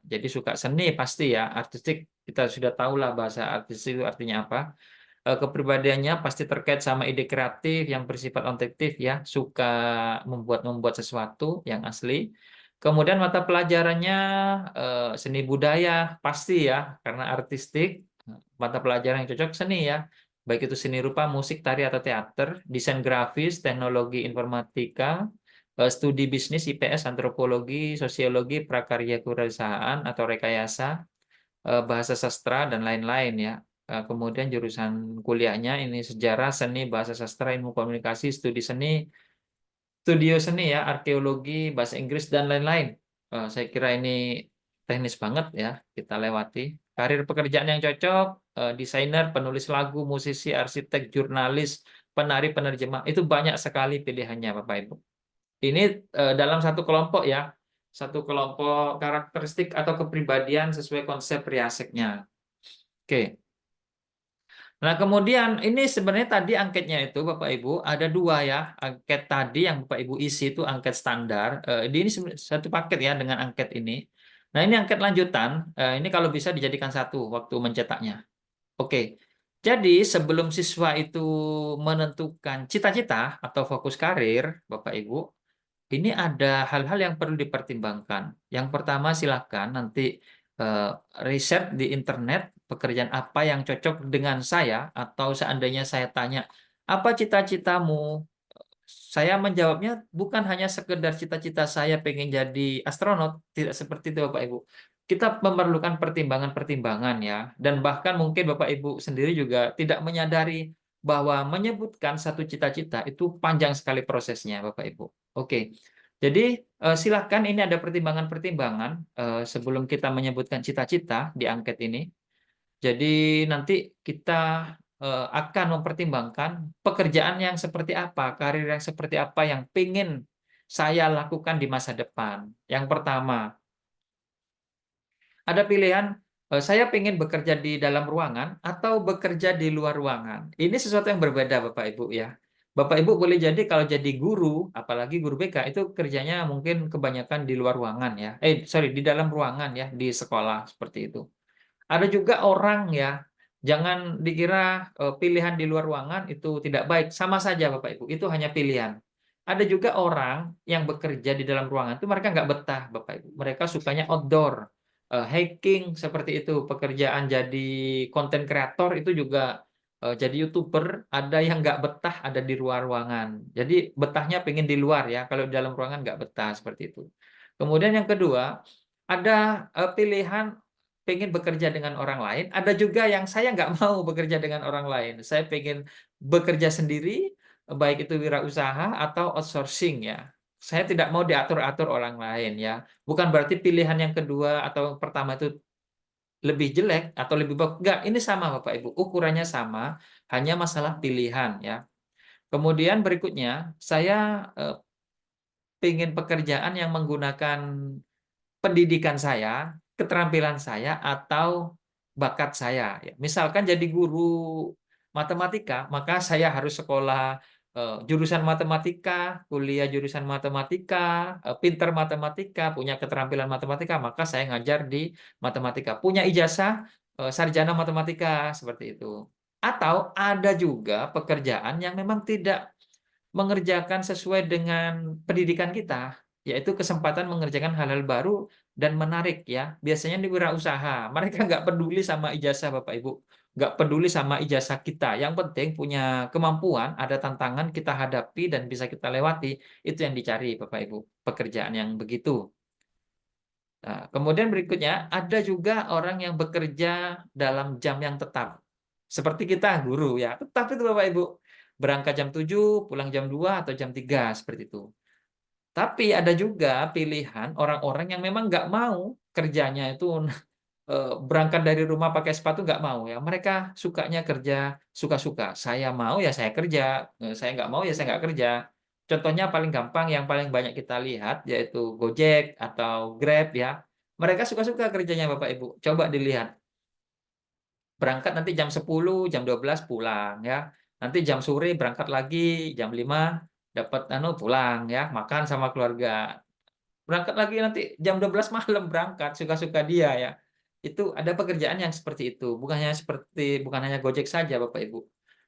[SPEAKER 1] Jadi suka seni pasti ya. Artistik kita sudah tahu lah bahasa artistik itu artinya apa. Kepribadiannya pasti terkait sama ide kreatif yang bersifat objektif ya. Suka membuat sesuatu yang asli. Kemudian mata pelajarannya seni budaya pasti ya. Karena artistik mata pelajaran yang cocok seni ya. Baik itu seni rupa, musik, tari, atau teater, desain grafis, teknologi informatika, studi bisnis, IPS, antropologi, sosiologi, prakarya kewirausahaan atau rekayasa, bahasa sastra, dan lain-lain ya. Kemudian jurusan kuliahnya ini sejarah, seni, bahasa sastra, ilmu komunikasi, studi seni, studio seni ya, arkeologi, bahasa Inggris, dan lain-lain. Saya kira ini teknis banget ya, kita lewati. Karir pekerjaan yang cocok, desainer, penulis lagu, musisi, arsitek, jurnalis, penari, penerjemah, itu banyak sekali pilihannya Bapak Ibu. Ini dalam satu kelompok ya, satu kelompok karakteristik atau kepribadian sesuai konsep Riaseknya. Oke. Nah, kemudian ini sebenarnya tadi angketnya itu Bapak Ibu ada dua ya. Angket tadi yang Bapak Ibu isi itu angket standar. Ini satu paket ya dengan angket ini. Nah, ini angket lanjutan. Ini kalau bisa dijadikan satu waktu mencetaknya. Oke. Jadi sebelum siswa itu menentukan cita-cita atau fokus karir, Bapak Ibu, ini ada hal-hal yang perlu dipertimbangkan. Yang pertama, silakan nanti eh, riset di internet pekerjaan apa yang cocok dengan saya, atau seandainya saya tanya, apa cita-citamu? Saya menjawabnya bukan hanya sekedar cita-cita saya pengen jadi astronot, tidak seperti itu Bapak Ibu. Kita memerlukan pertimbangan-pertimbangan ya, dan bahkan mungkin Bapak Ibu sendiri juga tidak menyadari bahwa menyebutkan satu cita-cita itu panjang sekali prosesnya Bapak Ibu. Oke, jadi silakan ini ada pertimbangan-pertimbangan sebelum kita menyebutkan cita-cita di angket ini. Jadi nanti kita akan mempertimbangkan pekerjaan yang seperti apa, karir yang seperti apa yang pengen saya lakukan di masa depan. Yang pertama, ada pilihan saya pengen bekerja di dalam ruangan atau bekerja di luar ruangan. Ini sesuatu yang berbeda Bapak Ibu ya. Bapak Ibu boleh jadi kalau jadi guru, apalagi guru BK itu kerjanya mungkin kebanyakan di luar ruangan ya. Sorry, di dalam ruangan ya, di sekolah seperti itu. Ada juga orang ya, jangan dikira pilihan di luar ruangan itu tidak baik. Sama saja Bapak Ibu, itu hanya pilihan. Ada juga orang yang bekerja di dalam ruangan itu mereka nggak betah Bapak Ibu. Mereka sukanya outdoor, hiking seperti itu. Pekerjaan jadi konten kreator itu juga jadi YouTuber. Ada yang nggak betah ada di luar ruangan. Jadi betahnya pengen di luar ya. Kalau di dalam ruangan nggak betah seperti itu. Kemudian yang kedua, ada pilihan pengen bekerja dengan orang lain, ada juga yang saya nggak mau bekerja dengan orang lain. Saya pengen bekerja sendiri, baik itu wirausaha atau outsourcing ya. Saya tidak mau diatur-atur orang lain ya. Bukan berarti pilihan yang kedua atau yang pertama itu lebih jelek atau lebih bagus. Enggak, ini sama Bapak Ibu. Ukurannya sama, hanya masalah pilihan ya. Kemudian berikutnya, saya eh, pengen pekerjaan yang menggunakan pendidikan saya, keterampilan saya, atau bakat saya. Ya, misalkan jadi guru matematika, maka saya harus sekolah jurusan matematika, kuliah jurusan matematika, pinter matematika, punya keterampilan matematika, maka saya ngajar di matematika. Punya ijazah sarjana matematika, seperti itu. Atau ada juga pekerjaan yang memang tidak mengerjakan sesuai dengan pendidikan kita, yaitu kesempatan mengerjakan hal-hal baru dan menarik ya. Biasanya di wirausaha, mereka nggak peduli sama ijazah Bapak Ibu, nggak peduli sama ijazah kita. Yang penting punya kemampuan, ada tantangan kita hadapi dan bisa kita lewati, itu yang dicari Bapak Ibu, pekerjaan yang begitu. Nah, kemudian berikutnya ada juga orang yang bekerja dalam jam yang tetap. Seperti kita guru ya, tetap itu Bapak Ibu. Berangkat jam 7, pulang jam 2 atau jam 3 seperti itu. Tapi ada juga pilihan orang-orang yang memang nggak mau kerjanya itu berangkat dari rumah pakai sepatu nggak mau ya. Mereka sukanya kerja suka-suka. Saya mau ya saya kerja, saya nggak mau ya saya nggak kerja. Contohnya paling gampang yang paling banyak kita lihat yaitu Gojek atau Grab ya. Mereka suka-suka kerjanya Bapak Ibu. Coba dilihat. Berangkat nanti jam 10, jam 12 pulang ya. Nanti jam sore berangkat lagi, jam 5 dapat pulang ya, makan sama keluarga. Berangkat lagi nanti jam 12 malam berangkat, suka-suka dia ya. Itu ada pekerjaan yang seperti itu, bukan hanya Gojek saja Bapak Ibu.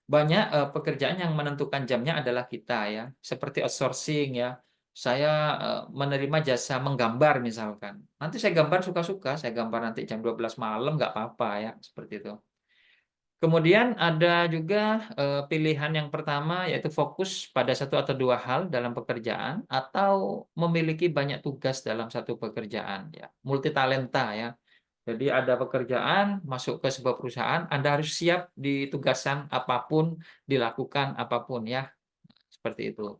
[SPEAKER 1] Banyak pekerjaan yang menentukan jamnya adalah kita ya, seperti outsourcing ya. Saya menerima jasa menggambar misalkan. Nanti saya gambar suka-suka, saya gambar nanti jam 12 malam nggak apa-apa ya, seperti itu. Kemudian ada juga pilihan yang pertama yaitu fokus pada satu atau dua hal dalam pekerjaan atau memiliki banyak tugas dalam satu pekerjaan ya, multitalenta ya. Jadi ada pekerjaan masuk ke sebuah perusahaan, Anda harus siap di tugasan apapun, dilakukan apapun ya, seperti itu.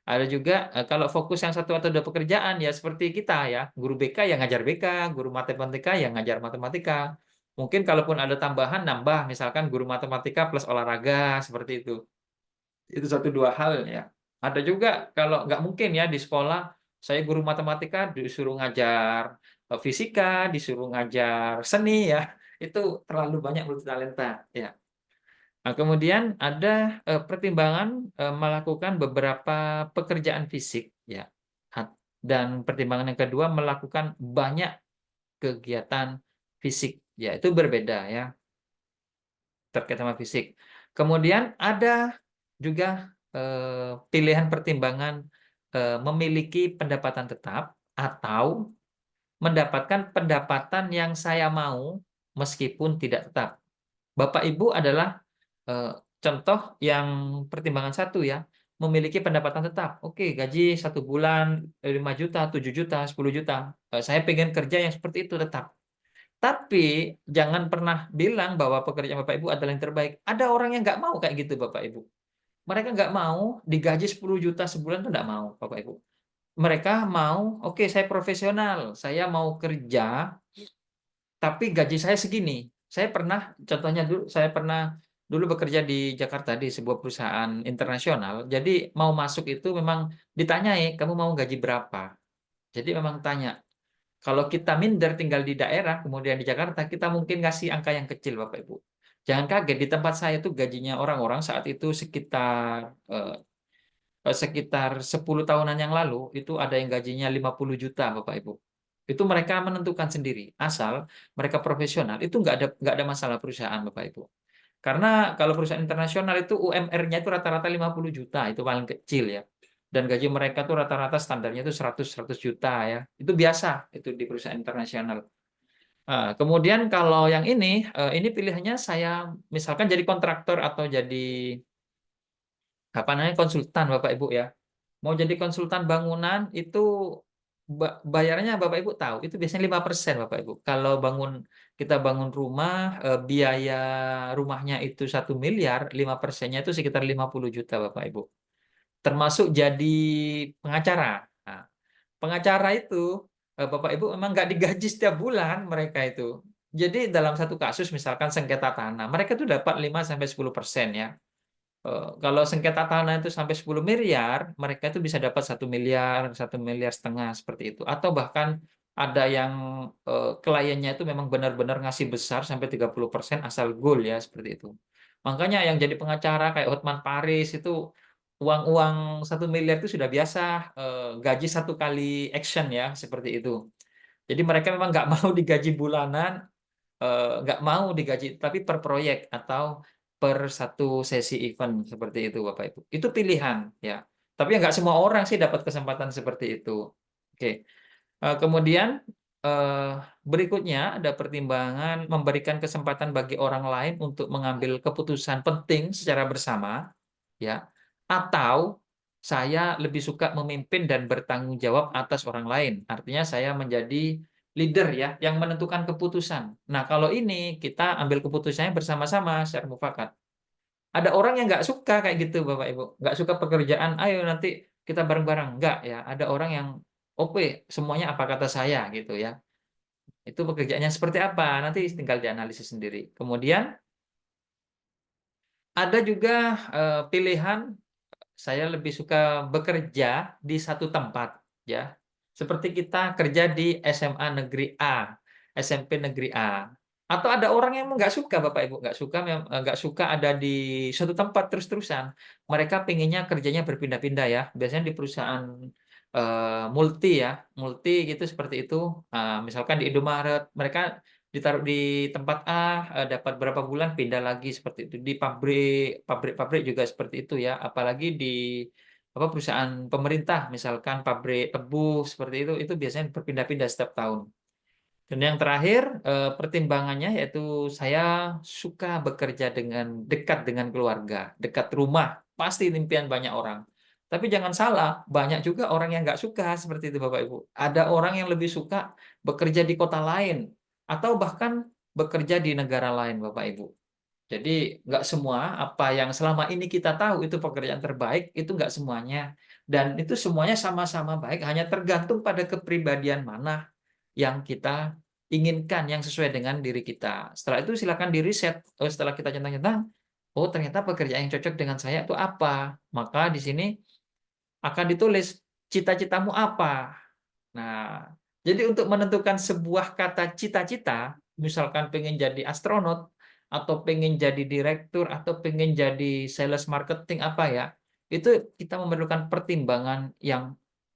[SPEAKER 1] Ada juga kalau fokus yang satu atau dua pekerjaan ya seperti kita ya, guru BK yang ngajar BK, guru matematika yang ngajar matematika. Mungkin kalaupun ada tambahan, nambah, misalkan guru matematika plus olahraga, seperti itu. Itu satu dua hal ya. Ada juga kalau nggak mungkin ya di sekolah, saya guru matematika disuruh ngajar fisika, disuruh ngajar seni ya. Itu terlalu banyak multitalenta ya. Nah, kemudian ada pertimbangan melakukan beberapa pekerjaan fisik ya. Dan pertimbangan yang kedua melakukan banyak kegiatan fisik ya, itu berbeda ya terkait sama fisik. Kemudian ada juga pilihan pertimbangan memiliki pendapatan tetap atau mendapatkan pendapatan yang saya mau meskipun tidak tetap. Bapak Ibu adalah eh, contoh yang pertimbangan satu ya, memiliki pendapatan tetap. Oke, gaji satu bulan 5 juta, 7 juta, 10 juta. Saya pengen kerja yang seperti itu tetap. Tapi jangan pernah bilang bahwa pekerjaan Bapak Ibu adalah yang terbaik. Ada orang yang nggak mau kayak gitu Bapak Ibu. Mereka nggak mau digaji 10 juta sebulan tuh nggak mau Bapak Ibu. Mereka mau, oke saya profesional, saya mau kerja, tapi gaji saya segini. Saya pernah, contohnya dulu, saya pernah dulu bekerja di Jakarta di sebuah perusahaan internasional. Jadi mau masuk itu memang ditanyai, kamu mau gaji berapa? Jadi memang tanya. Kalau kita minder tinggal di daerah, kemudian di Jakarta, kita mungkin ngasih angka yang kecil, Bapak Ibu. Jangan kaget, di tempat saya tuh gajinya orang-orang saat itu sekitar 10 tahunan yang lalu, itu ada yang gajinya 50 juta, Bapak Ibu. Itu mereka menentukan sendiri, asal mereka profesional, itu nggak ada masalah perusahaan, Bapak Ibu. Karena kalau perusahaan internasional itu UMR-nya itu rata-rata 50 juta, itu paling kecil ya. Dan gaji mereka tuh rata-rata standarnya itu 100 juta ya. Itu biasa itu di perusahaan internasional. Kemudian kalau yang ini pilihannya saya misalkan jadi kontraktor atau jadi apa namanya konsultan Bapak Ibu ya. Mau jadi konsultan bangunan itu bayarnya Bapak Ibu tahu itu biasanya 5% Bapak Ibu. Kalau kita bangun rumah biaya rumahnya itu 1 miliar, 5%-nya itu sekitar 50 juta Bapak Ibu. Termasuk jadi pengacara. Nah, pengacara itu Bapak Ibu memang nggak digaji setiap bulan mereka itu. Jadi dalam satu kasus misalkan sengketa tanah, mereka tuh dapat 5 sampai 10% ya. Kalau sengketa tanah itu sampai 10 miliar, mereka itu bisa dapat 1 miliar, 1,5 miliar seperti itu. Atau bahkan ada yang kliennya itu memang benar-benar ngasih besar sampai 30% asal goal ya seperti itu. Makanya yang jadi pengacara kayak Hotman Paris itu uang-uang 1 miliar itu sudah biasa, gaji satu kali action ya seperti itu. Jadi mereka memang nggak mau digaji bulanan, nggak mau digaji tapi per proyek atau per satu sesi event seperti itu Bapak Ibu. Itu pilihan ya. Tapi nggak semua orang sih dapat kesempatan seperti itu. Oke. Kemudian eh, berikutnya ada pertimbangan memberikan kesempatan bagi orang lain untuk mengambil keputusan penting secara bersama ya. Atau saya lebih suka memimpin dan bertanggung jawab atas orang lain. Artinya saya menjadi leader ya yang menentukan keputusan. Nah, kalau ini kita ambil keputusannya bersama-sama secara mufakat. Ada orang yang nggak suka kayak gitu, Bapak Ibu. Nggak suka pekerjaan, ayo nanti kita bareng-bareng. Nggak ya. Ada orang yang, oke, semuanya apa kata saya gitu ya. Itu pekerjaannya seperti apa, nanti tinggal dianalisis sendiri. Kemudian ada juga pilihan saya lebih suka bekerja di satu tempat, ya. Seperti kita kerja di SMA Negeri A, SMP Negeri A. Atau ada orang yang nggak suka, Bapak Ibu, nggak suka ada di suatu tempat terus-terusan. Mereka pengennya kerjanya berpindah-pindah ya. Biasanya di perusahaan multi ya, multi gitu seperti itu. Misalkan di Indomaret, mereka ditaruh di tempat A, dapat berapa bulan pindah lagi seperti itu. Di pabrik-pabrik juga seperti itu ya. Apalagi di apa perusahaan pemerintah, misalkan pabrik tebu seperti itu biasanya berpindah-pindah setiap tahun. Dan yang terakhir, pertimbangannya yaitu saya suka bekerja dekat dengan keluarga, dekat rumah. Pasti impian banyak orang. Tapi jangan salah, banyak juga orang yang nggak suka seperti itu Bapak Ibu. Ada orang yang lebih suka bekerja di kota lain, atau bahkan bekerja di negara lain Bapak Ibu. Jadi nggak semua apa yang selama ini kita tahu itu pekerjaan terbaik, itu nggak semuanya. Dan itu semuanya sama-sama baik, hanya tergantung pada kepribadian mana yang kita inginkan, yang sesuai dengan diri kita. Setelah itu silakan di-riset. Oh, setelah kita centang-centang, oh ternyata pekerjaan yang cocok dengan saya itu apa. Maka di sini akan ditulis cita-citamu apa. Nah, jadi untuk menentukan sebuah kata cita-cita, misalkan pengen jadi astronot, atau pengen jadi direktur, atau pengen jadi sales marketing apa ya, itu kita memerlukan pertimbangan yang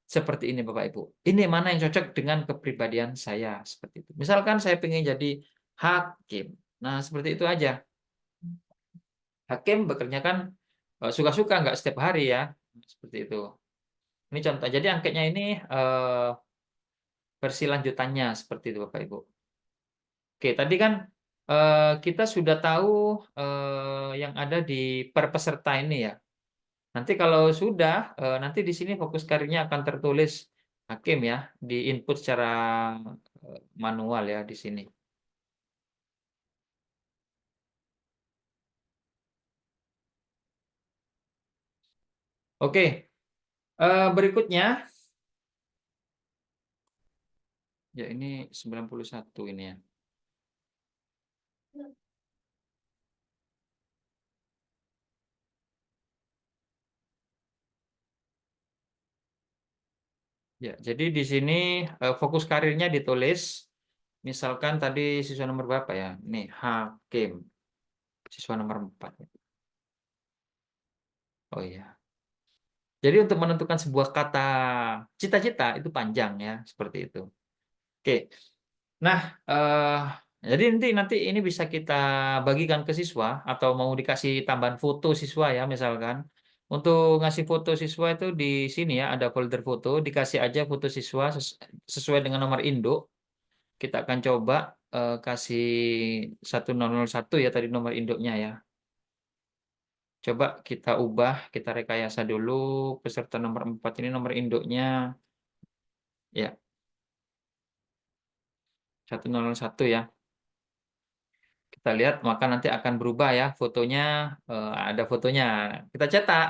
[SPEAKER 1] seperti ini Bapak Ibu. Ini mana yang cocok dengan kepribadian saya, seperti itu. Misalkan saya pengen jadi hakim. Nah, seperti itu aja. Hakim bekerja kan suka-suka, nggak setiap hari ya. Seperti itu. Ini contoh. Jadi angketnya ini versi lanjutannya seperti itu Bapak Ibu. Oke, tadi kan kita sudah tahu yang ada di per peserta ini ya. Nanti kalau sudah, nanti di sini fokus karirnya akan tertulis hakim ya, di input secara manual ya di sini. Oke, berikutnya, ya ini 91 ini ya. Ya, jadi di sini fokus karirnya ditulis, misalkan tadi siswa nomor berapa ya? Nih, hakim, siswa nomor 4. Oh iya. Jadi untuk menentukan sebuah kata cita-cita itu panjang ya, seperti itu. Oke. Nah, jadi nanti nanti ini bisa kita bagikan ke siswa atau mau dikasih tambahan foto siswa ya, misalkan. Untuk ngasih foto siswa itu di sini ya, ada folder foto, dikasih aja foto siswa sesuai dengan nomor induk. Kita akan coba kasih 1001 ya tadi nomor induknya ya. Coba kita ubah, kita rekayasa dulu peserta nomor 4 ini nomor induknya ya 1001 ya. Kita lihat maka nanti akan berubah ya fotonya, ada fotonya. Kita cetak.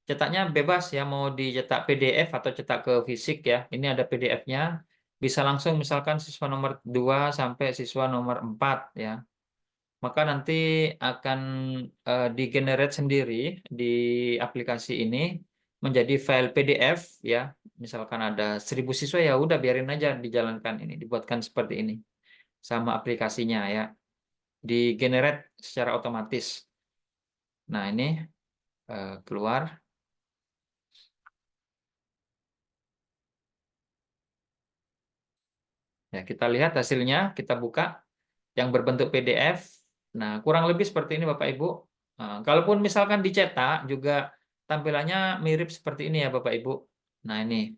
[SPEAKER 1] Cetaknya bebas ya, mau dicetak PDF atau cetak ke fisik ya. Ini ada PDF-nya. Bisa langsung misalkan siswa nomor 2 sampai siswa nomor 4 ya. Maka nanti akan di-generate sendiri di aplikasi ini menjadi file PDF ya. Misalkan ada 1000 siswa ya udah biarin aja dijalankan ini, dibuatkan seperti ini sama aplikasinya ya. Di-generate secara otomatis. Nah, ini keluar. Ya, kita lihat hasilnya, kita buka yang berbentuk PDF. Nah, kurang lebih seperti ini Bapak Ibu. Nah, kalaupun misalkan dicetak juga tampilannya mirip seperti ini ya Bapak Ibu. Nah, ini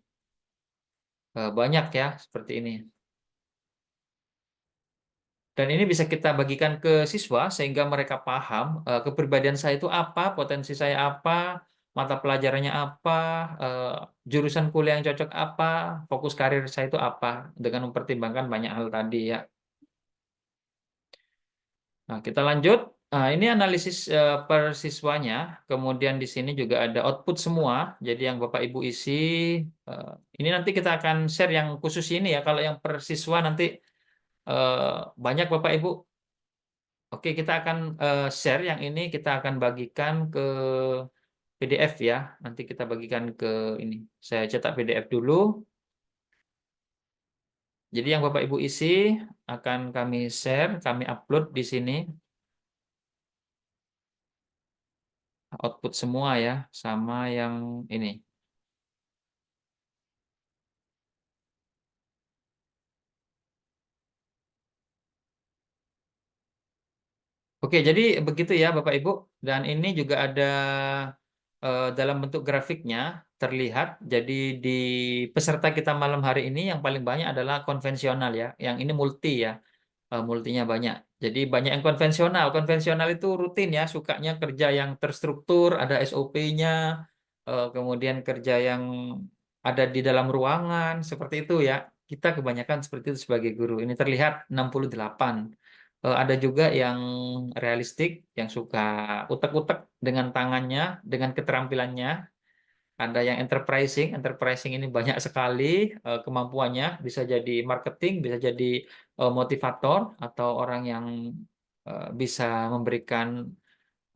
[SPEAKER 1] banyak ya seperti ini. Dan ini bisa kita bagikan ke siswa sehingga mereka paham kepribadian saya itu apa, potensi saya apa, mata pelajarannya apa, eh, jurusan kuliah yang cocok apa, fokus karir saya itu apa, dengan mempertimbangkan banyak hal tadi ya. Nah, kita lanjut. Nah, ini analisis per siswanya. Kemudian di sini juga ada output semua. Jadi yang Bapak Ibu isi, eh, ini nanti kita akan share yang khusus ini ya. Kalau yang per siswa nanti banyak Bapak Ibu. Oke, kita akan share yang ini, kita akan bagikan ke PDF ya. Nanti kita bagikan ke ini. Saya cetak PDF dulu. Jadi yang Bapak Ibu isi akan kami share, kami upload di sini output semua ya, sama yang ini. Oke, jadi begitu ya Bapak Ibu. Dan ini juga ada dalam bentuk grafiknya terlihat. Jadi di peserta kita malam hari ini yang paling banyak adalah konvensional ya. Yang ini multi ya. Multinya banyak. Jadi banyak yang konvensional. Konvensional itu rutin ya, sukanya kerja yang terstruktur, ada SOP-nya, kemudian kerja yang ada di dalam ruangan, seperti itu ya. Kita kebanyakan seperti itu sebagai guru. Ini terlihat 68. Ada juga yang realistik, yang suka utek-utek dengan tangannya, dengan keterampilannya. Ada yang enterprising, enterprising ini banyak sekali kemampuannya, bisa jadi marketing, bisa jadi motivator, atau orang yang bisa memberikan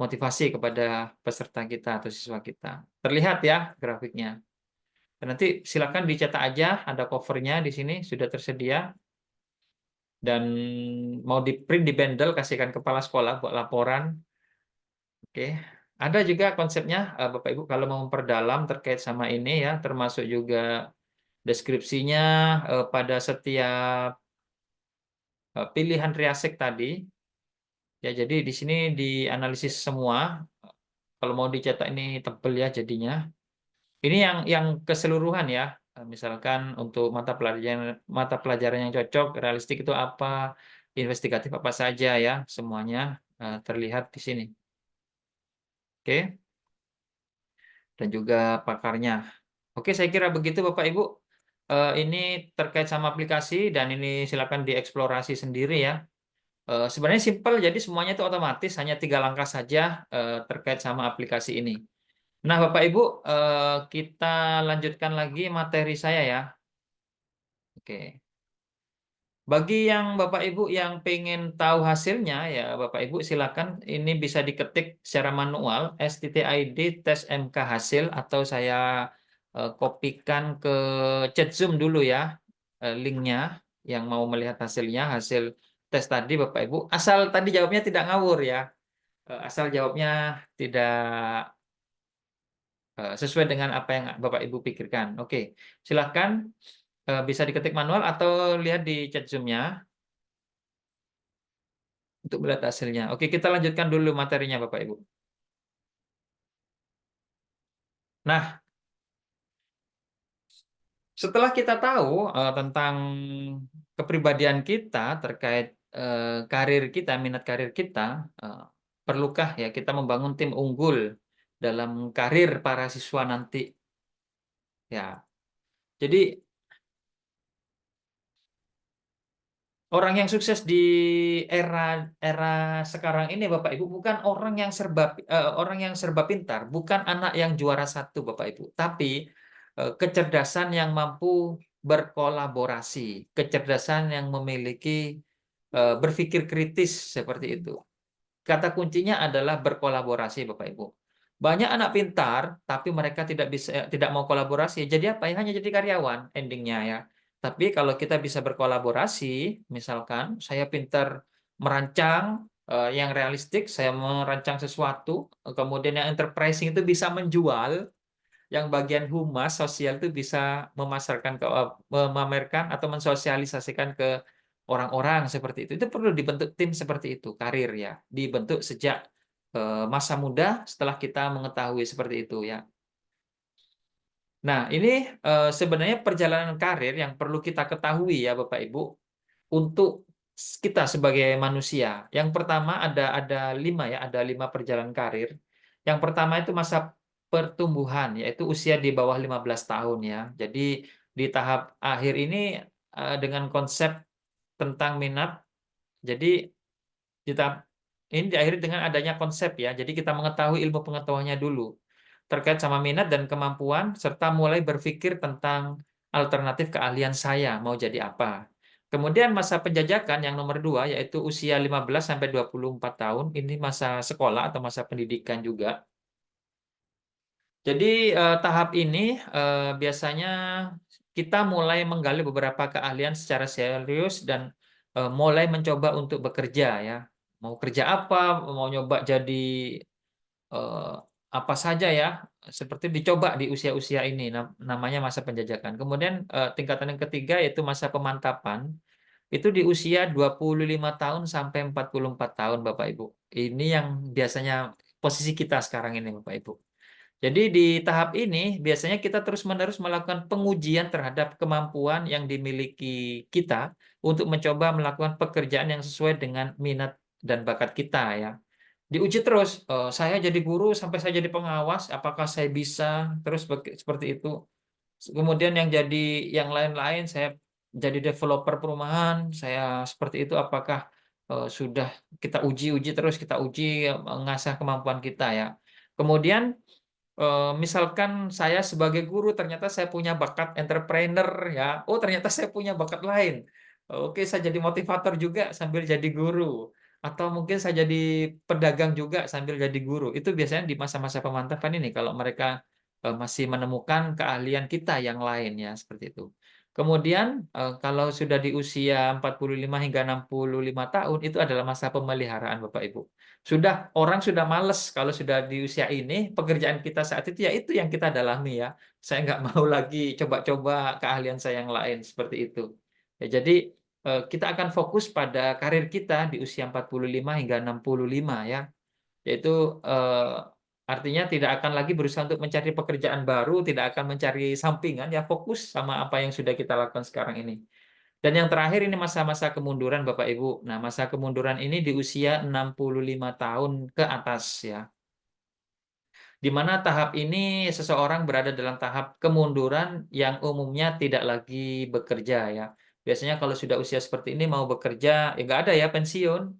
[SPEAKER 1] motivasi kepada peserta kita atau siswa kita. Terlihat ya grafiknya. Dan nanti silakan dicetak aja, ada covernya di sini sudah tersedia, dan mau di print di bundle kasihkan kepala sekolah buat laporan. Oke. Ada juga konsepnya, Bapak Ibu, kalau mau memperdalam terkait sama ini ya, termasuk juga deskripsinya pada setiap pilihan riasek tadi. Ya, jadi di sini dianalisis semua. Kalau mau dicetak ini tebel ya jadinya. Ini yang keseluruhan ya. Misalkan untuk mata pelajaran yang cocok, realistik itu apa, investigatif apa saja ya, semuanya terlihat di sini. Oke, dan juga pakarnya. Oke, saya kira begitu Bapak Ibu. Ini terkait sama aplikasi dan ini silakan dieksplorasi sendiri ya. Sebenarnya simpel, jadi semuanya itu otomatis, hanya 3 langkah saja terkait sama aplikasi ini. Nah, Bapak Ibu, kita lanjutkan lagi materi saya ya. Oke. Bagi yang Bapak Ibu yang pengen tahu hasilnya ya, Bapak Ibu silakan ini bisa diketik secara manual STTID tes MK hasil, atau saya kopikan ke chat Zoom dulu ya linknya, yang mau melihat hasilnya, hasil tes tadi Bapak Ibu. Asal tadi jawabnya tidak ngawur ya. Asal jawabnya tidak sesuai dengan apa yang Bapak Ibu pikirkan. Oke, silakan bisa diketik manual atau lihat di chat Zoom-nya untuk melihat hasilnya. Oke, kita lanjutkan dulu materinya Bapak Ibu. Nah, setelah kita tahu tentang kepribadian kita terkait karir kita, minat karir kita, eh, perlukah ya kita membangun tim unggul dalam karir para siswa nanti? Ya, jadi orang yang sukses di era era sekarang ini, Bapak Ibu, bukan orang yang serba pintar, bukan anak yang juara satu, Bapak Ibu, tapi kecerdasan yang mampu berkolaborasi, kecerdasan yang memiliki berpikir kritis seperti itu. Kata kuncinya adalah berkolaborasi, Bapak Ibu. Banyak anak pintar, tapi mereka tidak mau kolaborasi. Jadi apa ya? Hanya jadi karyawan endingnya ya. Tapi kalau kita bisa berkolaborasi, misalkan saya pintar merancang yang realistik, saya merancang sesuatu, kemudian yang enterprising itu bisa menjual, yang bagian humas sosial itu bisa memasarkan memamerkan atau mensosialisasikan ke orang-orang seperti itu. Itu perlu dibentuk tim seperti itu, karir ya. Dibentuk sejak masa muda setelah kita mengetahui seperti itu ya. Nah, ini sebenarnya perjalanan karir yang perlu kita ketahui ya Bapak Ibu untuk kita sebagai manusia. Yang pertama ada 5 ya, ada 5 perjalanan karir. Yang pertama itu masa pertumbuhan, yaitu usia di bawah 15 tahun ya. Jadi di tahap akhir ini dengan konsep tentang minat, jadi kita ini diakhiri dengan adanya konsep ya. Jadi kita mengetahui ilmu pengetahuannya dulu terkait sama minat dan kemampuan, serta mulai berpikir tentang alternatif keahlian saya mau jadi apa. Kemudian masa penjajakan yang nomor 2 yaitu usia 15 sampai 24 tahun. Ini masa sekolah atau masa pendidikan juga. Jadi tahap ini biasanya kita mulai menggali beberapa keahlian secara serius dan mulai mencoba untuk bekerja ya. Mau kerja apa, mau nyoba jadi eh, apa saja ya, seperti dicoba di usia-usia ini, namanya masa penjajakan. Kemudian tingkatan yang ketiga yaitu masa pemantapan, itu di usia 25 tahun sampai 44 tahun Bapak Ibu. Ini yang biasanya posisi kita sekarang ini Bapak Ibu. Jadi di tahap ini biasanya kita terus-menerus melakukan pengujian terhadap kemampuan yang dimiliki kita untuk mencoba melakukan pekerjaan yang sesuai dengan minat dan bakat kita ya. Diuji terus, saya jadi guru sampai saya jadi pengawas, apakah saya bisa terus seperti itu. Kemudian yang lain-lain, saya jadi developer perumahan, saya seperti itu, apakah sudah kita uji-uji terus, kita uji mengasah kemampuan kita ya. Kemudian Misalkan saya sebagai guru ternyata saya punya bakat entrepreneur ya. Oh, ternyata saya punya bakat lain. Oke, saya jadi motivator juga sambil jadi guru. Atau mungkin saya jadi pedagang juga sambil jadi guru. Itu biasanya di masa-masa pemantapan ini kalau mereka masih menemukan keahlian kita yang lain ya, seperti itu. Kemudian kalau sudah di usia 45 hingga 65 tahun itu adalah masa pemeliharaan Bapak Ibu. Orang sudah males kalau sudah di usia ini, pekerjaan kita saat itu ya itu yang kita dalami ya. Saya nggak mau lagi coba-coba keahlian saya yang lain seperti itu. Ya, jadi kita akan fokus pada karir kita di usia 45 hingga 65 ya. Yaitu artinya tidak akan lagi berusaha untuk mencari pekerjaan baru, tidak akan mencari sampingan, ya fokus sama apa yang sudah kita lakukan sekarang ini. Dan yang terakhir ini masa-masa kemunduran Bapak Ibu. Nah, masa kemunduran ini di usia 65 tahun ke atas ya. Di mana tahap ini seseorang berada dalam tahap kemunduran yang umumnya tidak lagi bekerja ya. Biasanya kalau sudah usia seperti ini mau bekerja, ya nggak ada ya pensiun.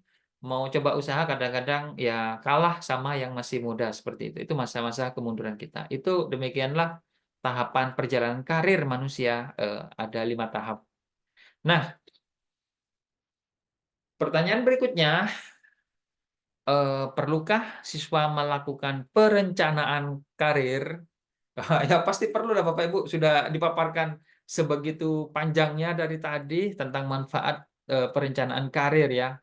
[SPEAKER 1] Mau coba usaha kadang-kadang ya kalah sama yang masih muda seperti itu. Itu masa-masa kemunduran kita. Itu demikianlah tahapan perjalanan karir manusia. Ada 5 tahap. Nah, pertanyaan berikutnya, perlukah siswa melakukan perencanaan karir? Ya pasti perlu lah Bapak Ibu, sudah dipaparkan sebegitu panjangnya dari tadi tentang manfaat perencanaan karir ya.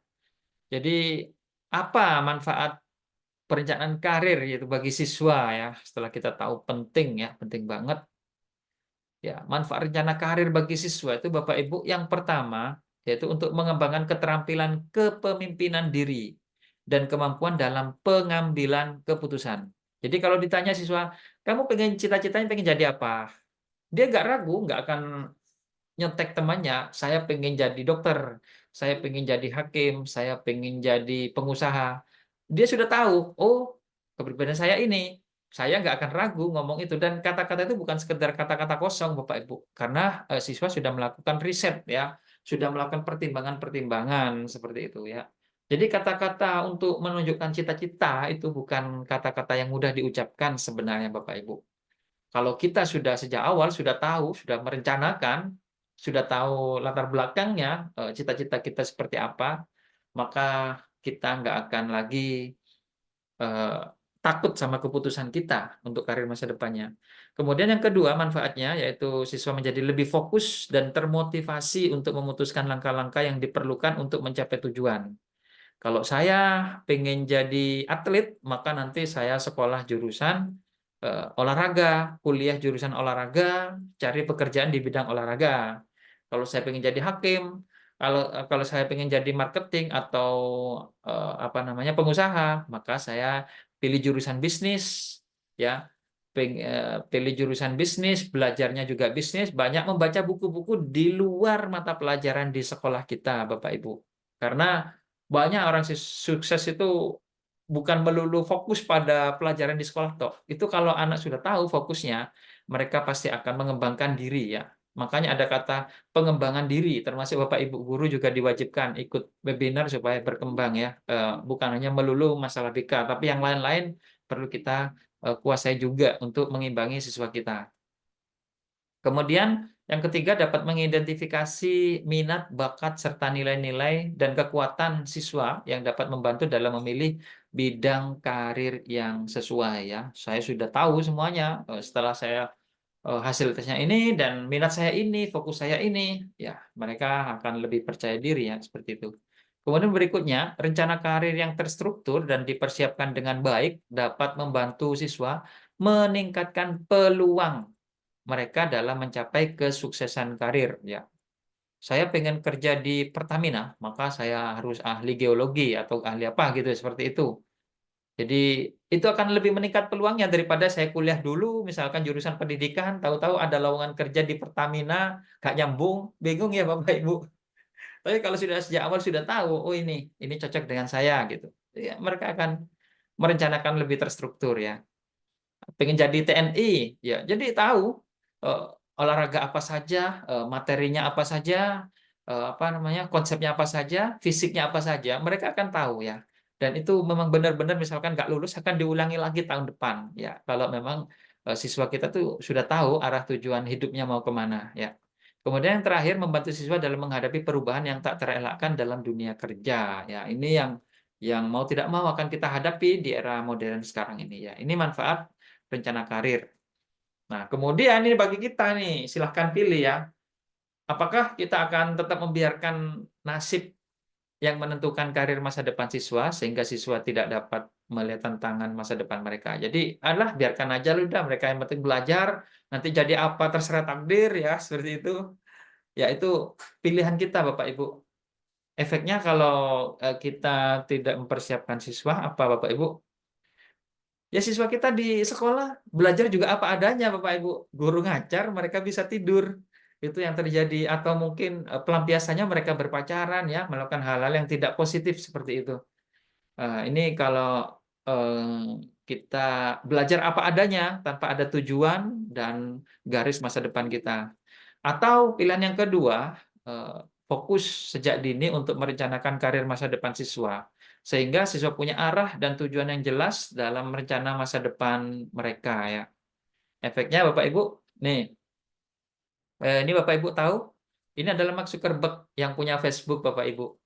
[SPEAKER 1] Jadi apa manfaat perencanaan karir yaitu bagi siswa ya? Setelah kita tahu penting ya, penting banget. Ya, manfaat rencana karir bagi siswa itu Bapak Ibu yang pertama yaitu untuk mengembangkan keterampilan kepemimpinan diri dan kemampuan dalam pengambilan keputusan. Jadi kalau ditanya siswa, kamu pengen cita-citanya pengen jadi apa? Dia nggak ragu, nggak akan nyontek temannya, saya pengen jadi dokter, saya pengen jadi hakim, saya pengen jadi pengusaha. Dia sudah tahu, oh kepribadian saya ini. Saya nggak akan ragu ngomong itu. Dan kata-kata itu bukan sekedar kata-kata kosong, Bapak Ibu. Karena siswa sudah melakukan riset ya, sudah melakukan pertimbangan-pertimbangan seperti itu ya. Jadi kata-kata untuk menunjukkan cita-cita itu bukan kata-kata yang mudah diucapkan sebenarnya Bapak Ibu. Kalau kita sudah sejak awal sudah tahu, sudah merencanakan, sudah tahu latar belakangnya, cita-cita kita seperti apa, maka kita nggak akan lagi eh, takut sama keputusan kita untuk karir masa depannya. Kemudian yang kedua manfaatnya yaitu siswa menjadi lebih fokus dan termotivasi untuk memutuskan langkah-langkah yang diperlukan untuk mencapai tujuan. Kalau saya pengen jadi atlet, maka nanti saya sekolah jurusan olahraga, kuliah jurusan olahraga, cari pekerjaan di bidang olahraga. Kalau saya pengen jadi hakim, kalau saya pengen jadi marketing atau apa namanya pengusaha, maka saya pilih jurusan bisnis, ya. Pilih jurusan bisnis, belajarnya juga bisnis, banyak membaca buku-buku di luar mata pelajaran di sekolah kita, Bapak Ibu. Karena banyak orang sukses itu bukan melulu fokus pada pelajaran di sekolah toh. Itu kalau anak sudah tahu fokusnya, mereka pasti akan mengembangkan diri ya. Makanya ada kata pengembangan diri, termasuk Bapak Ibu guru juga diwajibkan ikut webinar supaya berkembang ya. Bukan hanya melulu masalah BK, tapi yang lain-lain perlu kita kuasai juga untuk mengimbangi siswa kita. Kemudian yang ketiga dapat mengidentifikasi minat, bakat, serta nilai-nilai dan kekuatan siswa yang dapat membantu dalam memilih bidang karir yang sesuai ya. Saya sudah tahu semuanya setelah saya hasil tesnya ini dan minat saya ini, fokus saya ini, ya mereka akan lebih percaya diri ya seperti itu. Kemudian berikutnya, rencana karir yang terstruktur dan dipersiapkan dengan baik dapat membantu siswa meningkatkan peluang mereka dalam mencapai kesuksesan karir ya. Saya pengen kerja di Pertamina, maka saya harus ahli geologi atau ahli apa gitu seperti itu. Jadi itu akan lebih meningkat peluangnya daripada saya kuliah dulu, misalkan jurusan pendidikan, tahu-tahu ada lowongan kerja di Pertamina, gak nyambung, bingung ya Bapak Ibu. Tapi kalau sudah sejak awal sudah tahu, oh ini cocok dengan saya gitu. Ya, mereka akan merencanakan lebih terstruktur ya. Pengen jadi TNI, ya jadi tahu eh, olahraga apa saja, materinya apa saja, apa namanya konsepnya apa saja, fisiknya apa saja, mereka akan tahu ya. Dan itu memang benar-benar misalkan nggak lulus akan diulangi lagi tahun depan ya. Kalau memang siswa kita tuh sudah tahu arah tujuan hidupnya mau kemana ya. Kemudian yang terakhir membantu siswa dalam menghadapi perubahan yang tak terelakkan dalam dunia kerja ya. Ini yang mau tidak mau akan kita hadapi di era modern sekarang ini ya. Ini manfaat rencana karir. Nah, kemudian ini bagi kita nih, silahkan pilih ya. Apakah kita akan tetap membiarkan nasib yang menentukan karir masa depan siswa sehingga siswa tidak dapat melihat tantangan masa depan mereka. Jadi, alah biarkan aja lu dah mereka yang penting belajar, nanti jadi apa terserah takdir ya, seperti itu. Ya itu pilihan kita Bapak Ibu. Efeknya kalau kita tidak mempersiapkan siswa apa Bapak Ibu? Ya siswa kita di sekolah belajar juga apa adanya Bapak Ibu. Guru ngajar, mereka bisa tidur. Itu yang terjadi atau mungkin pelampiasannya mereka berpacaran ya, melakukan hal-hal yang tidak positif seperti itu. Ini kalau kita belajar apa adanya tanpa ada tujuan dan garis masa depan kita. Atau pilihan yang kedua, eh, fokus sejak dini untuk merencanakan karir masa depan siswa. Sehingga siswa punya arah dan tujuan yang jelas dalam rencana masa depan mereka ya. Efeknya Bapak Ibu, nih, ini Bapak Ibu tahu, ini adalah Mark Zuckerberg yang punya Facebook Bapak Ibu.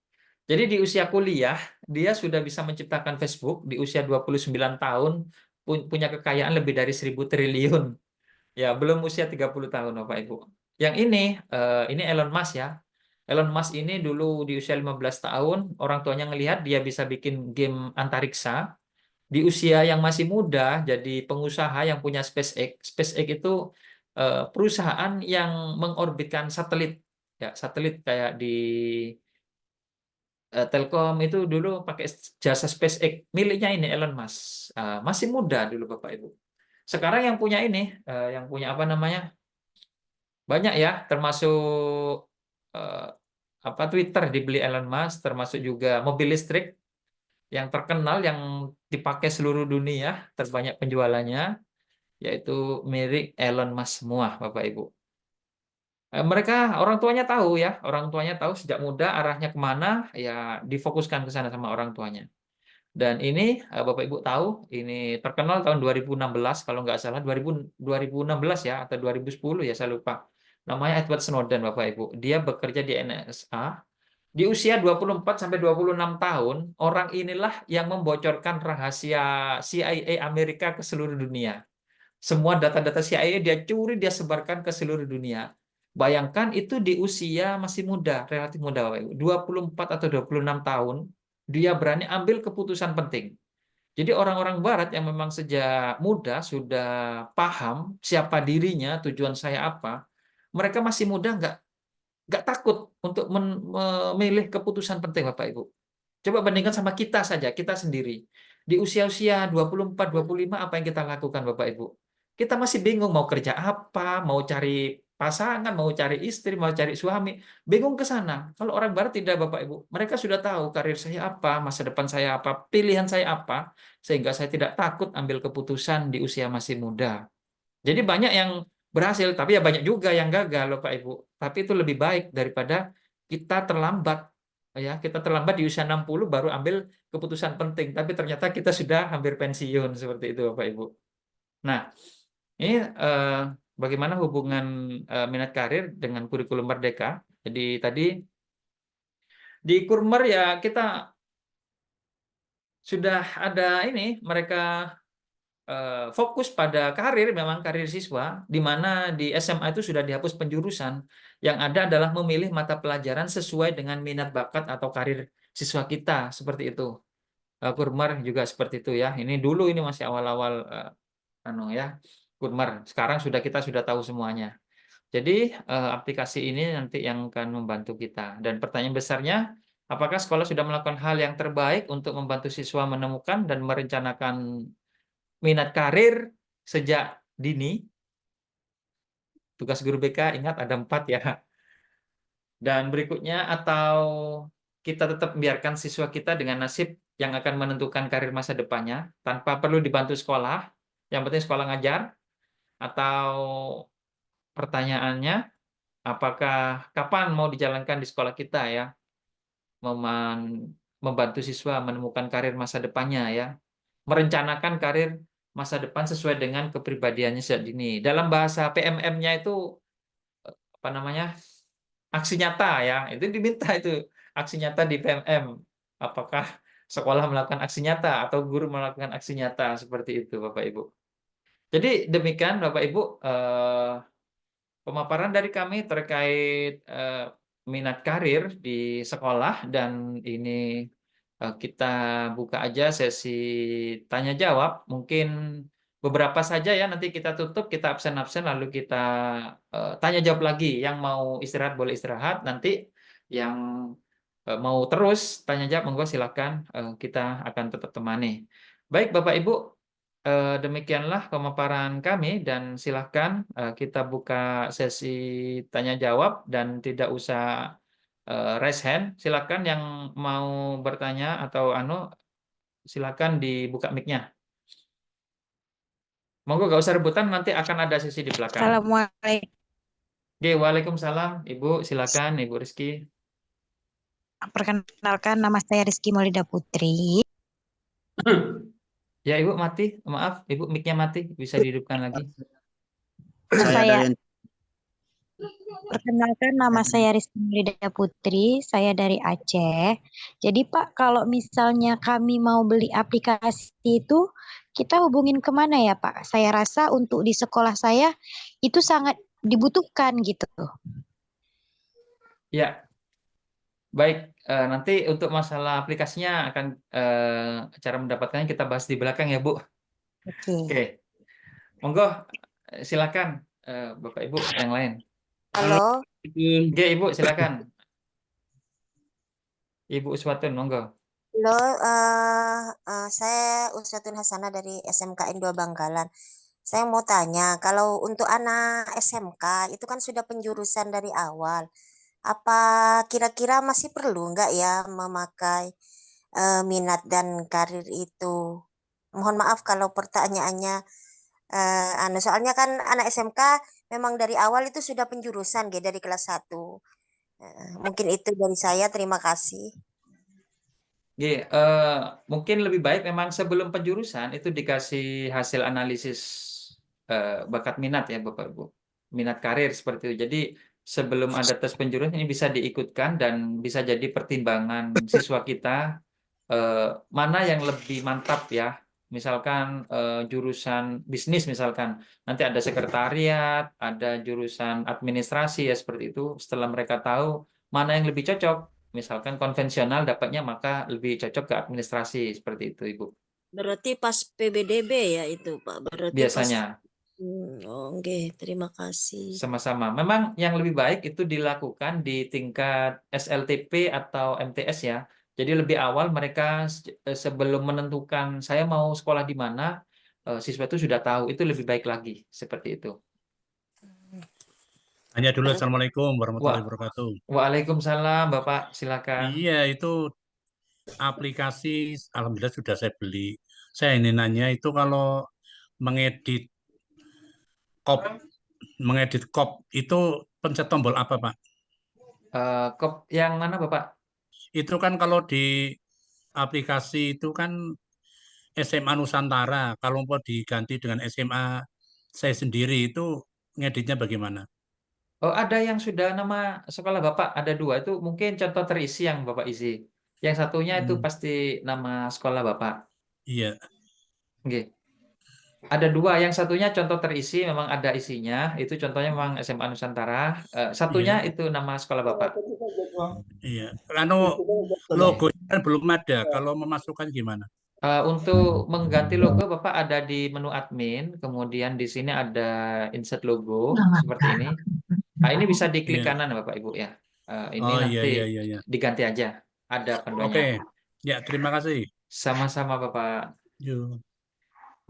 [SPEAKER 1] Jadi di usia kuliah, dia sudah bisa menciptakan Facebook di usia 29 tahun, punya kekayaan lebih dari 1.000 triliun. Ya, belum usia 30 tahun, Bapak Ibu. Yang ini Elon Musk ya. Elon Musk ini dulu di usia 15 tahun, orang tuanya ngelihat dia bisa bikin game antariksa. Di usia yang masih muda, jadi pengusaha yang punya SpaceX. SpaceX itu perusahaan yang mengorbitkan satelit. Ya, satelit kayak di Telkom itu dulu pakai jasa SpaceX miliknya ini Elon Musk. Masih muda dulu Bapak Ibu. Sekarang yang punya ini, yang punya apa namanya? Banyak ya, termasuk eh, apa Twitter dibeli Elon Musk, termasuk juga mobil listrik yang terkenal yang dipakai seluruh dunia, terbanyak penjualannya, yaitu milik Elon Musk semua, Bapak Ibu. Mereka orang tuanya tahu ya, orang tuanya tahu sejak muda arahnya kemana, ya difokuskan ke sana sama orang tuanya. Dan ini Bapak Ibu tahu, ini terkenal tahun 2016 kalau nggak salah 2016 ya atau 2010 ya saya lupa. Namanya Edward Snowden Bapak Ibu. Dia bekerja di NSA. Di usia 24 sampai 26 tahun, orang inilah yang membocorkan rahasia CIA Amerika ke seluruh dunia. Semua data-data CIA dia curi, dia sebarkan ke seluruh dunia. Bayangkan itu di usia masih muda, relatif muda Bapak Ibu. 24 atau 26 tahun, dia berani ambil keputusan penting. Jadi orang-orang Barat yang memang sejak muda sudah paham siapa dirinya, tujuan saya apa, mereka masih muda nggak takut untuk memilih keputusan penting Bapak Ibu. Coba bandingkan sama kita saja, kita sendiri. Di usia-usia 24, 25 apa yang kita lakukan Bapak Ibu? Kita masih bingung mau kerja apa, mau cari pasangan, mau cari istri, mau cari suami. Bingung ke sana. Kalau orang Barat tidak Bapak Ibu. Mereka sudah tahu karir saya apa, masa depan saya apa, pilihan saya apa. Sehingga saya tidak takut ambil keputusan di usia masih muda. Jadi banyak yang berhasil, tapi ya banyak juga yang gagal loh Pak Ibu. Tapi itu lebih baik daripada kita terlambat. Ya, kita terlambat di usia 60 baru ambil keputusan penting, tapi ternyata kita sudah hampir pensiun seperti itu Bapak Ibu. Nah, ini bagaimana hubungan minat karir dengan kurikulum Merdeka? Jadi tadi di Kurmer ya kita sudah ada ini mereka fokus pada karir, memang karir siswa, di mana di SMA itu sudah dihapus penjurusan. Yang ada adalah memilih mata pelajaran sesuai dengan minat bakat atau karir siswa kita, seperti itu. Kurmer juga seperti itu ya. Ini dulu ini masih awal-awal anu ya, Kurmer. Sekarang kita sudah tahu semuanya. Jadi aplikasi ini nanti yang akan membantu kita. Dan pertanyaan besarnya, apakah sekolah sudah melakukan hal yang terbaik untuk membantu siswa menemukan dan merencanakan minat karir sejak dini? Tugas guru BK ingat ada 4 ya. Dan berikutnya, atau kita tetap biarkan siswa kita dengan nasib yang akan menentukan karir masa depannya tanpa perlu dibantu sekolah, yang penting sekolah ngajar, atau pertanyaannya, apakah kapan mau dijalankan di sekolah kita ya, membantu siswa menemukan karir masa depannya ya, merencanakan karir masa depan sesuai dengan kepribadiannya sejak dini. Dalam bahasa PMM-nya itu apa namanya, aksi nyata ya, itu diminta itu aksi nyata di PMM. Apakah sekolah melakukan aksi nyata atau guru melakukan aksi nyata seperti itu, Bapak Ibu. Jadi demikian Bapak Ibu, pemaparan dari kami terkait minat karir di sekolah, dan ini kita buka aja sesi tanya jawab. Mungkin beberapa saja ya, nanti kita tutup, kita absen-absen, lalu kita tanya jawab lagi. Yang mau istirahat boleh istirahat, nanti yang mau terus tanya jawab monggo silakan, kita akan tetap temani. Baik Bapak Ibu, demikianlah pemaparan kami, dan silahkan kita buka sesi tanya jawab, dan tidak usah raise hand. Silahkan yang mau bertanya atau silahkan dibuka mic-nya. Monggo gak usah rebutan, nanti akan ada sesi di belakang.
[SPEAKER 2] Assalamualaikum.
[SPEAKER 1] Oke, waalaikumsalam Ibu, silakan Ibu Rizky.
[SPEAKER 2] Perkenalkan, nama saya Rizky Maulida Putri.
[SPEAKER 1] Ya Ibu mati, maaf Ibu mic-nya mati, bisa dihidupkan lagi.
[SPEAKER 2] Saya perkenalkan, nama saya Rizky Maulida Putri. Saya dari Aceh. Jadi Pak, kalau misalnya kami mau beli aplikasi itu, kita hubungin kemana ya Pak? Saya rasa untuk di sekolah saya itu sangat dibutuhkan gitu.
[SPEAKER 1] Ya, baik. Nanti untuk masalah aplikasinya akan cara mendapatkannya kita bahas di belakang ya Bu.
[SPEAKER 2] Oke.
[SPEAKER 1] Oke, monggo silakan Bapak Ibu yang lain.
[SPEAKER 3] Halo,
[SPEAKER 1] Oke Ibu silakan. Ibu Uswatun, monggo.
[SPEAKER 3] halo, saya Uswatun Hasanah dari SMKN 2 Bangkalan. Saya mau tanya, kalau untuk anak SMK itu kan sudah penjurusan dari awal. Apa kira-kira masih perlu nggak ya memakai minat dan karir itu? Mohon maaf kalau pertanyaannya, soalnya kan anak SMK memang dari awal itu sudah penjurusan gitu dari kelas 1. Mungkin itu dari saya, terima kasih.
[SPEAKER 1] Oke, mungkin lebih baik memang sebelum penjurusan itu dikasih hasil analisis bakat minat ya Bapak Ibu. Minat karir seperti itu. Jadi sebelum ada tes penjurusan ini bisa diikutkan, dan bisa jadi pertimbangan siswa kita mana yang lebih mantap ya. Misalkan jurusan bisnis misalkan, nanti ada sekretariat, ada jurusan administrasi ya seperti itu. Setelah mereka tahu mana yang lebih cocok, misalkan konvensional dapatnya, maka lebih cocok ke administrasi seperti itu Ibu.
[SPEAKER 3] Berarti pas PBDB ya itu, Pak. Berarti pas.
[SPEAKER 1] Biasanya
[SPEAKER 3] Oke, terima kasih.
[SPEAKER 1] sama-sama. Memang yang lebih baik itu dilakukan di tingkat SLTP atau MTS ya. Jadi lebih awal mereka sebelum menentukan saya mau sekolah di mana, siswa itu sudah tahu, itu lebih baik lagi seperti itu.
[SPEAKER 4] Hanya dulu, Assalamualaikum
[SPEAKER 1] Wah,
[SPEAKER 4] warahmatullahi wabarakatuh.
[SPEAKER 1] Waalaikumsalam Bapak, silakan.
[SPEAKER 4] Iya, itu aplikasi, alhamdulillah sudah saya beli. Saya ini nanya itu kalau mengedit kop, mengedit kop itu pencet tombol apa, Pak?
[SPEAKER 1] Kop yang mana Bapak?
[SPEAKER 4] Itu kan kalau di aplikasi itu kan SMA Nusantara, kalau mau diganti dengan SMA saya sendiri itu ngeditnya bagaimana?
[SPEAKER 1] Oh, ada yang sudah nama sekolah Bapak, ada dua. Itu mungkin contoh terisi yang Bapak isi. Yang satunya itu
[SPEAKER 4] Hmm,
[SPEAKER 1] pasti nama sekolah Bapak.
[SPEAKER 4] iya,
[SPEAKER 1] Oke. Ada dua, yang satunya contoh terisi, memang ada isinya, itu contohnya memang SMA Nusantara. Satunya
[SPEAKER 4] iya,
[SPEAKER 1] itu nama sekolah Bapak.
[SPEAKER 4] iya. Anu
[SPEAKER 1] Oke.
[SPEAKER 4] logonya kan belum ada. Kalau memasukkan gimana?
[SPEAKER 1] Untuk mengganti logo, Bapak ada di menu admin, kemudian di sini ada insert logo, seperti ini. Nah, ini bisa diklik
[SPEAKER 4] Iya.
[SPEAKER 1] kanan Bapak Ibu ya. Ini
[SPEAKER 4] Oh, iya,
[SPEAKER 1] nanti
[SPEAKER 4] iya, iya, iya.
[SPEAKER 1] diganti aja, ada panduannya.
[SPEAKER 4] Oke, ya terima kasih.
[SPEAKER 1] Sama-sama Bapak.
[SPEAKER 4] Yuk.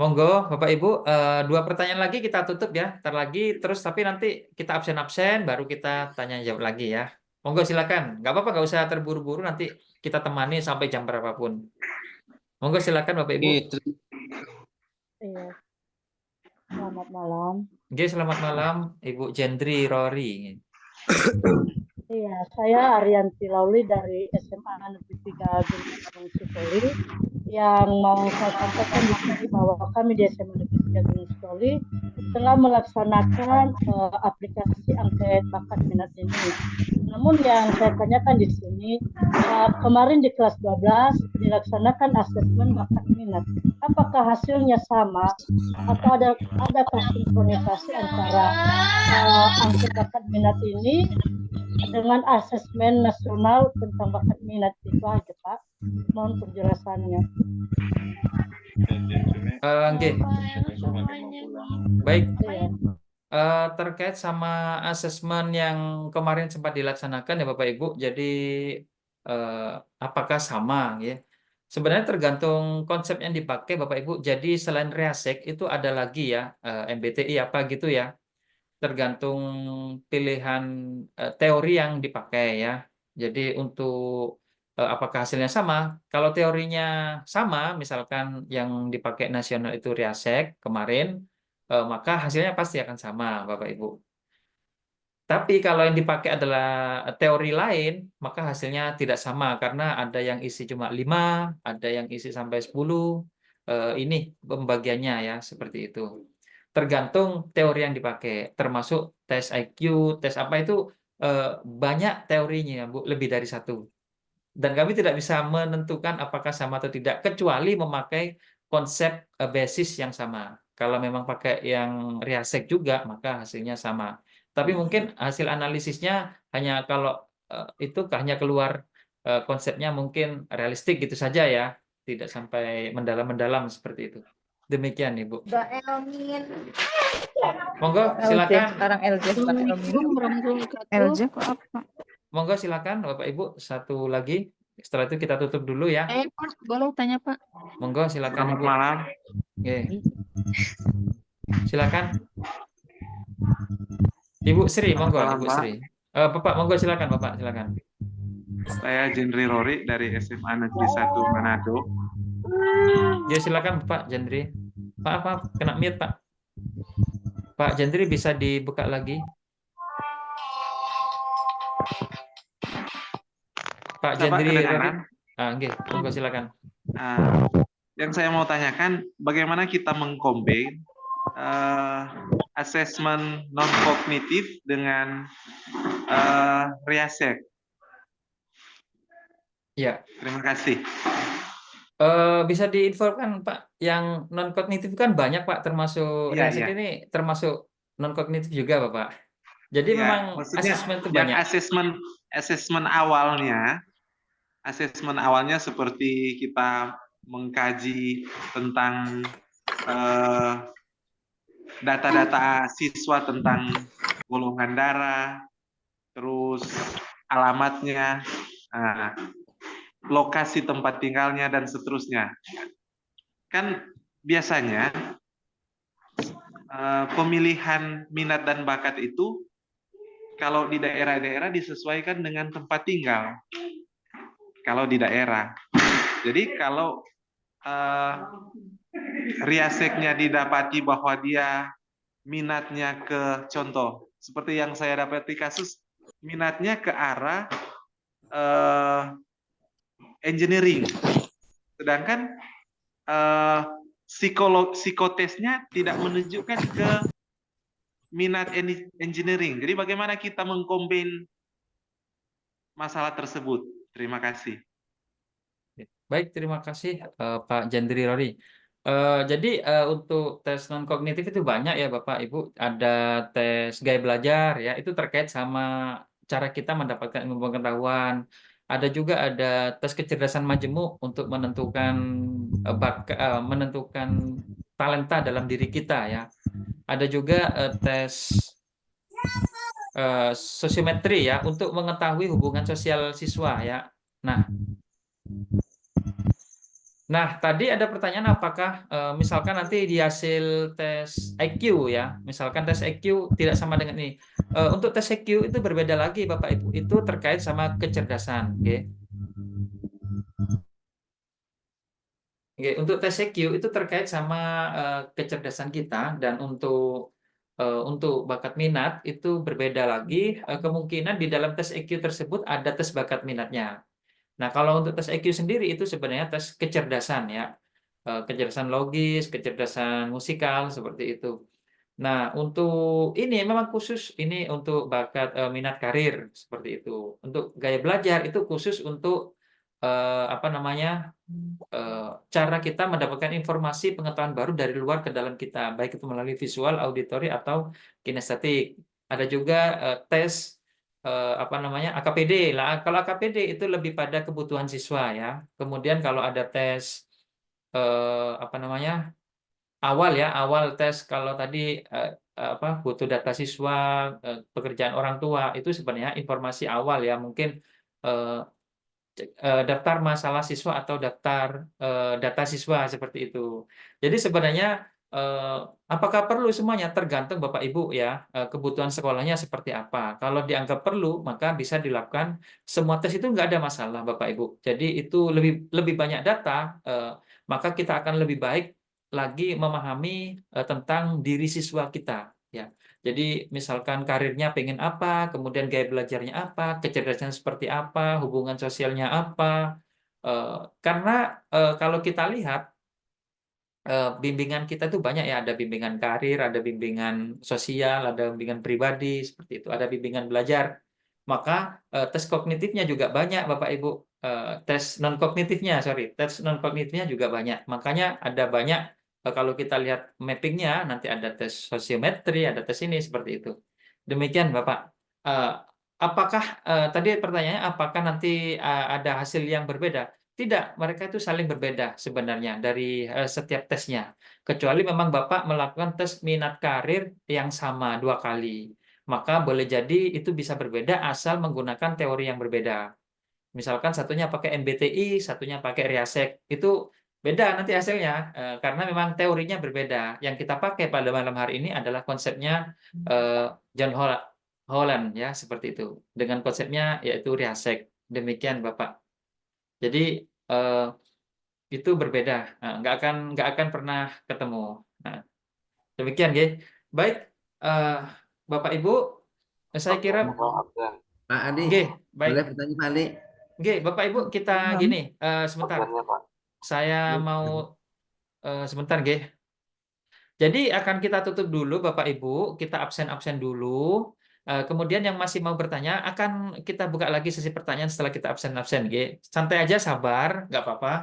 [SPEAKER 1] Monggo, Bapak Ibu, dua pertanyaan lagi kita tutup ya. Ntar lagi, terus tapi nanti kita absen-absen, baru kita tanya jawab lagi ya. Monggo silakan. Nggak apa-apa, nggak usah terburu-buru. Nanti kita temani sampai jam berapapun. Monggo silakan Bapak Ibu.
[SPEAKER 5] Iya, selamat malam.
[SPEAKER 1] Oke, selamat malam Ibu Jendri Rory.
[SPEAKER 5] Iya, saya Arianti Lauli dari SMA Negeri 3 Gunung Sitoli. Yang mau saya sampaikan di sini bahwa kami di SMA Negeri 3 Gunung Sitoli telah melaksanakan aplikasi angket bakat minat ini. Namun yang saya tanyakan di sini, kemarin di kelas 12 dilaksanakan asesmen bakat minat. Apakah hasilnya sama atau adakah sinkronisasi antara angket bakat minat ini dengan asesmen nasional tentang bakat minat? Itu aja, Pak. Mohon penjelasannya.
[SPEAKER 1] Nggih. Baik.
[SPEAKER 5] Iya.
[SPEAKER 1] Terkait sama asesmen yang kemarin sempat dilaksanakan ya Bapak Ibu, jadi apakah sama ya? Sebenarnya tergantung konsep yang dipakai Bapak Ibu. Jadi selain Reasek itu ada lagi ya MBTI apa gitu ya. Tergantung pilihan teori yang dipakai ya. Jadi untuk apakah hasilnya sama? Kalau teorinya sama, misalkan yang dipakai nasional itu Reasek kemarin, maka hasilnya pasti akan sama, Bapak Ibu. Tapi kalau yang dipakai adalah teori lain, maka hasilnya tidak sama karena ada yang isi cuma 5, ada yang isi sampai 10. Ini pembagiannya ya, seperti itu. Tergantung teori yang dipakai, termasuk tes IQ, tes apa itu banyak teorinya, Bu, lebih dari satu. Dan kami tidak bisa menentukan apakah sama atau tidak, kecuali memakai konsep basis yang sama. Kalau memang pakai yang Riasek juga, maka hasilnya sama. Tapi mungkin hasil analisisnya hanya kalau itu hanya keluar konsepnya mungkin realistik gitu saja ya, tidak sampai mendalam-mendalam seperti itu. Demikian, Ibu.
[SPEAKER 6] Mbak Elmin.
[SPEAKER 1] Monggo,
[SPEAKER 6] LJ,
[SPEAKER 1] silakan.
[SPEAKER 6] sekarang LJ Mbak Elmin.
[SPEAKER 5] Assalamualaikum warahmatullahi wabarakatuh.
[SPEAKER 6] LJ kok apa?
[SPEAKER 1] Monggo, silakan, Bapak Ibu. Satu lagi. Setelah itu kita tutup dulu ya.
[SPEAKER 5] Pak, boleh tanya, Pak?
[SPEAKER 1] Monggo, silakan,
[SPEAKER 7] Selamat
[SPEAKER 1] Ibu.
[SPEAKER 7] malam.
[SPEAKER 1] Oke. Silakan. Ibu Sri, monggo,
[SPEAKER 7] Selamat
[SPEAKER 1] Ibu
[SPEAKER 7] malam,
[SPEAKER 1] Sri. Bapak, monggo, silakan, Bapak, silakan.
[SPEAKER 7] Saya Jendri Rory dari SMA Negeri 1 Manado.
[SPEAKER 1] Ya, silakan, Pak Jendri. Pak, kena mute, Pak. Pak Jendri bisa dibuka lagi. Pak
[SPEAKER 7] Bisa, Pak,
[SPEAKER 1] Jendri Rory.
[SPEAKER 7] kedengaran?
[SPEAKER 1] Oke, monggo, silakan.
[SPEAKER 7] Yang saya mau tanyakan, bagaimana kita mengcombine asesmen non-kognitif dengan Riasek?
[SPEAKER 1] Ya.
[SPEAKER 7] Terima kasih.
[SPEAKER 1] Bisa diinfokan, Pak, yang non kognitif kan banyak, Pak, termasuk
[SPEAKER 7] Iya,
[SPEAKER 1] Riasek
[SPEAKER 7] iya.
[SPEAKER 1] ini termasuk non kognitif juga, Bapak. Jadi
[SPEAKER 7] Ya,
[SPEAKER 1] memang
[SPEAKER 7] maksudnya
[SPEAKER 1] asesmen itu
[SPEAKER 7] yang
[SPEAKER 1] banyak.
[SPEAKER 7] asesmen awalnya seperti kita mengkaji tentang data-data siswa tentang golongan darah, terus alamatnya, lokasi tempat tinggalnya, dan seterusnya. Kan biasanya pemilihan minat dan bakat itu kalau di daerah-daerah disesuaikan dengan tempat tinggal. Kalau di daerah. Jadi kalau Riaseknya didapati bahwa dia minatnya ke contoh seperti yang saya dapati kasus minatnya ke arah engineering, sedangkan psikotesnya tidak menunjukkan ke minat engineering. Jadi bagaimana kita mengkombin masalah tersebut? Terima kasih.
[SPEAKER 1] Baik, terima kasih Pak Jendri Rory. Jadi untuk tes non kognitif itu banyak ya Bapak Ibu. Ada tes gaya belajar ya, itu terkait sama cara kita mendapatkan ilmu pengetahuan. Ada juga ada tes kecerdasan majemuk untuk menentukan talenta dalam diri kita ya. Ada juga tes sosiometri ya untuk mengetahui hubungan sosial siswa ya. Nah, tadi ada pertanyaan apakah misalkan nanti di hasil tes IQ ya, misalkan tes IQ tidak sama dengan ini. Untuk tes IQ itu berbeda lagi Bapak Ibu, itu terkait sama kecerdasan, oke. Oke, untuk tes IQ itu terkait sama kecerdasan kita, dan untuk untuk bakat minat itu berbeda lagi. Kemungkinan di dalam tes EQ tersebut ada tes bakat minatnya. Nah, kalau untuk tes EQ sendiri itu sebenarnya tes kecerdasan ya. Kecerdasan logis, kecerdasan musikal seperti itu. Nah, untuk ini memang khusus ini untuk bakat minat karir seperti itu. Untuk gaya belajar itu khusus untuk apa namanya? Cara kita mendapatkan informasi pengetahuan baru dari luar ke dalam kita, baik itu melalui visual, auditori atau kinestetik. Ada juga tes apa namanya? AKPD lah. Kalau AKPD itu lebih pada kebutuhan siswa ya. Kemudian kalau ada tes apa namanya? Awal tes kalau tadi apa butuh data siswa, pekerjaan orang tua itu sebenarnya informasi awal ya, mungkin eh, daftar masalah siswa atau daftar data siswa seperti itu. Jadi sebenarnya eh, apakah perlu semuanya tergantung Bapak Ibu ya, kebutuhan sekolahnya seperti apa. Kalau dianggap perlu maka bisa dilakukan semua tes, itu nggak ada masalah Bapak Ibu. Jadi itu lebih lebih banyak data, maka kita akan lebih baik lagi memahami tentang diri siswa kita ya. Jadi misalkan karirnya pengen apa, kemudian gaya belajarnya apa, kecerdasan seperti apa, hubungan sosialnya apa. Eh, karena kalau kita lihat bimbingan kita tuh banyak ya, ada bimbingan karir, ada bimbingan sosial, ada bimbingan pribadi seperti itu, ada bimbingan belajar. Maka tes kognitifnya juga banyak Bapak Ibu. Tes non kognitifnya, sorry, tes non kognitifnya juga banyak. Makanya ada banyak kalau kita lihat mappingnya nanti ada tes sosiometri, ada tes ini seperti itu. Demikian Bapak. Eh, apakah tadi pertanyaannya apakah nanti ada hasil yang berbeda? Tidak, mereka itu saling berbeda sebenarnya dari setiap tesnya. Kecuali memang Bapak melakukan tes minat karir yang sama 2 kali. Maka boleh jadi itu bisa berbeda asal menggunakan teori yang berbeda. Misalkan satunya pakai MBTI, satunya pakai Riasek. Itu beda nanti hasilnya, karena memang teorinya berbeda. Yang kita pakai pada malam hari ini adalah konsepnya John Holland ya, seperti itu. Dengan konsepnya yaitu Riasek. Demikian Bapak. Jadi eh, itu berbeda. Nah, nggak akan pernah ketemu. Nah, demikian, ya. Baik, eh, Bapak Ibu, saya kira,
[SPEAKER 8] Pak Adi,
[SPEAKER 1] G, baik,
[SPEAKER 8] boleh bertanya Pak Adi?
[SPEAKER 1] G, Bapak Ibu kita gini, sebentar, saya mau sebentar, G. Jadi akan kita tutup dulu, Bapak Ibu, kita absen-absen dulu. Kemudian yang masih mau bertanya akan kita buka lagi sesi pertanyaan setelah kita absen-absen, G. Santai aja, sabar, nggak apa-apa.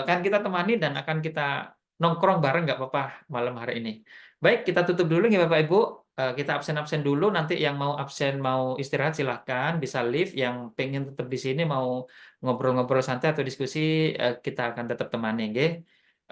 [SPEAKER 1] Kan kita temani dan akan kita nongkrong bareng, nggak apa-apa malam hari ini. Baik, kita tutup dulu ya Bapak Ibu. Kita absen-absen dulu. Nanti yang mau absen, mau istirahat silahkan, bisa leave. Yang pengen tetap di sini mau ngobrol-ngobrol santai atau diskusi, kita akan tetap temani, G.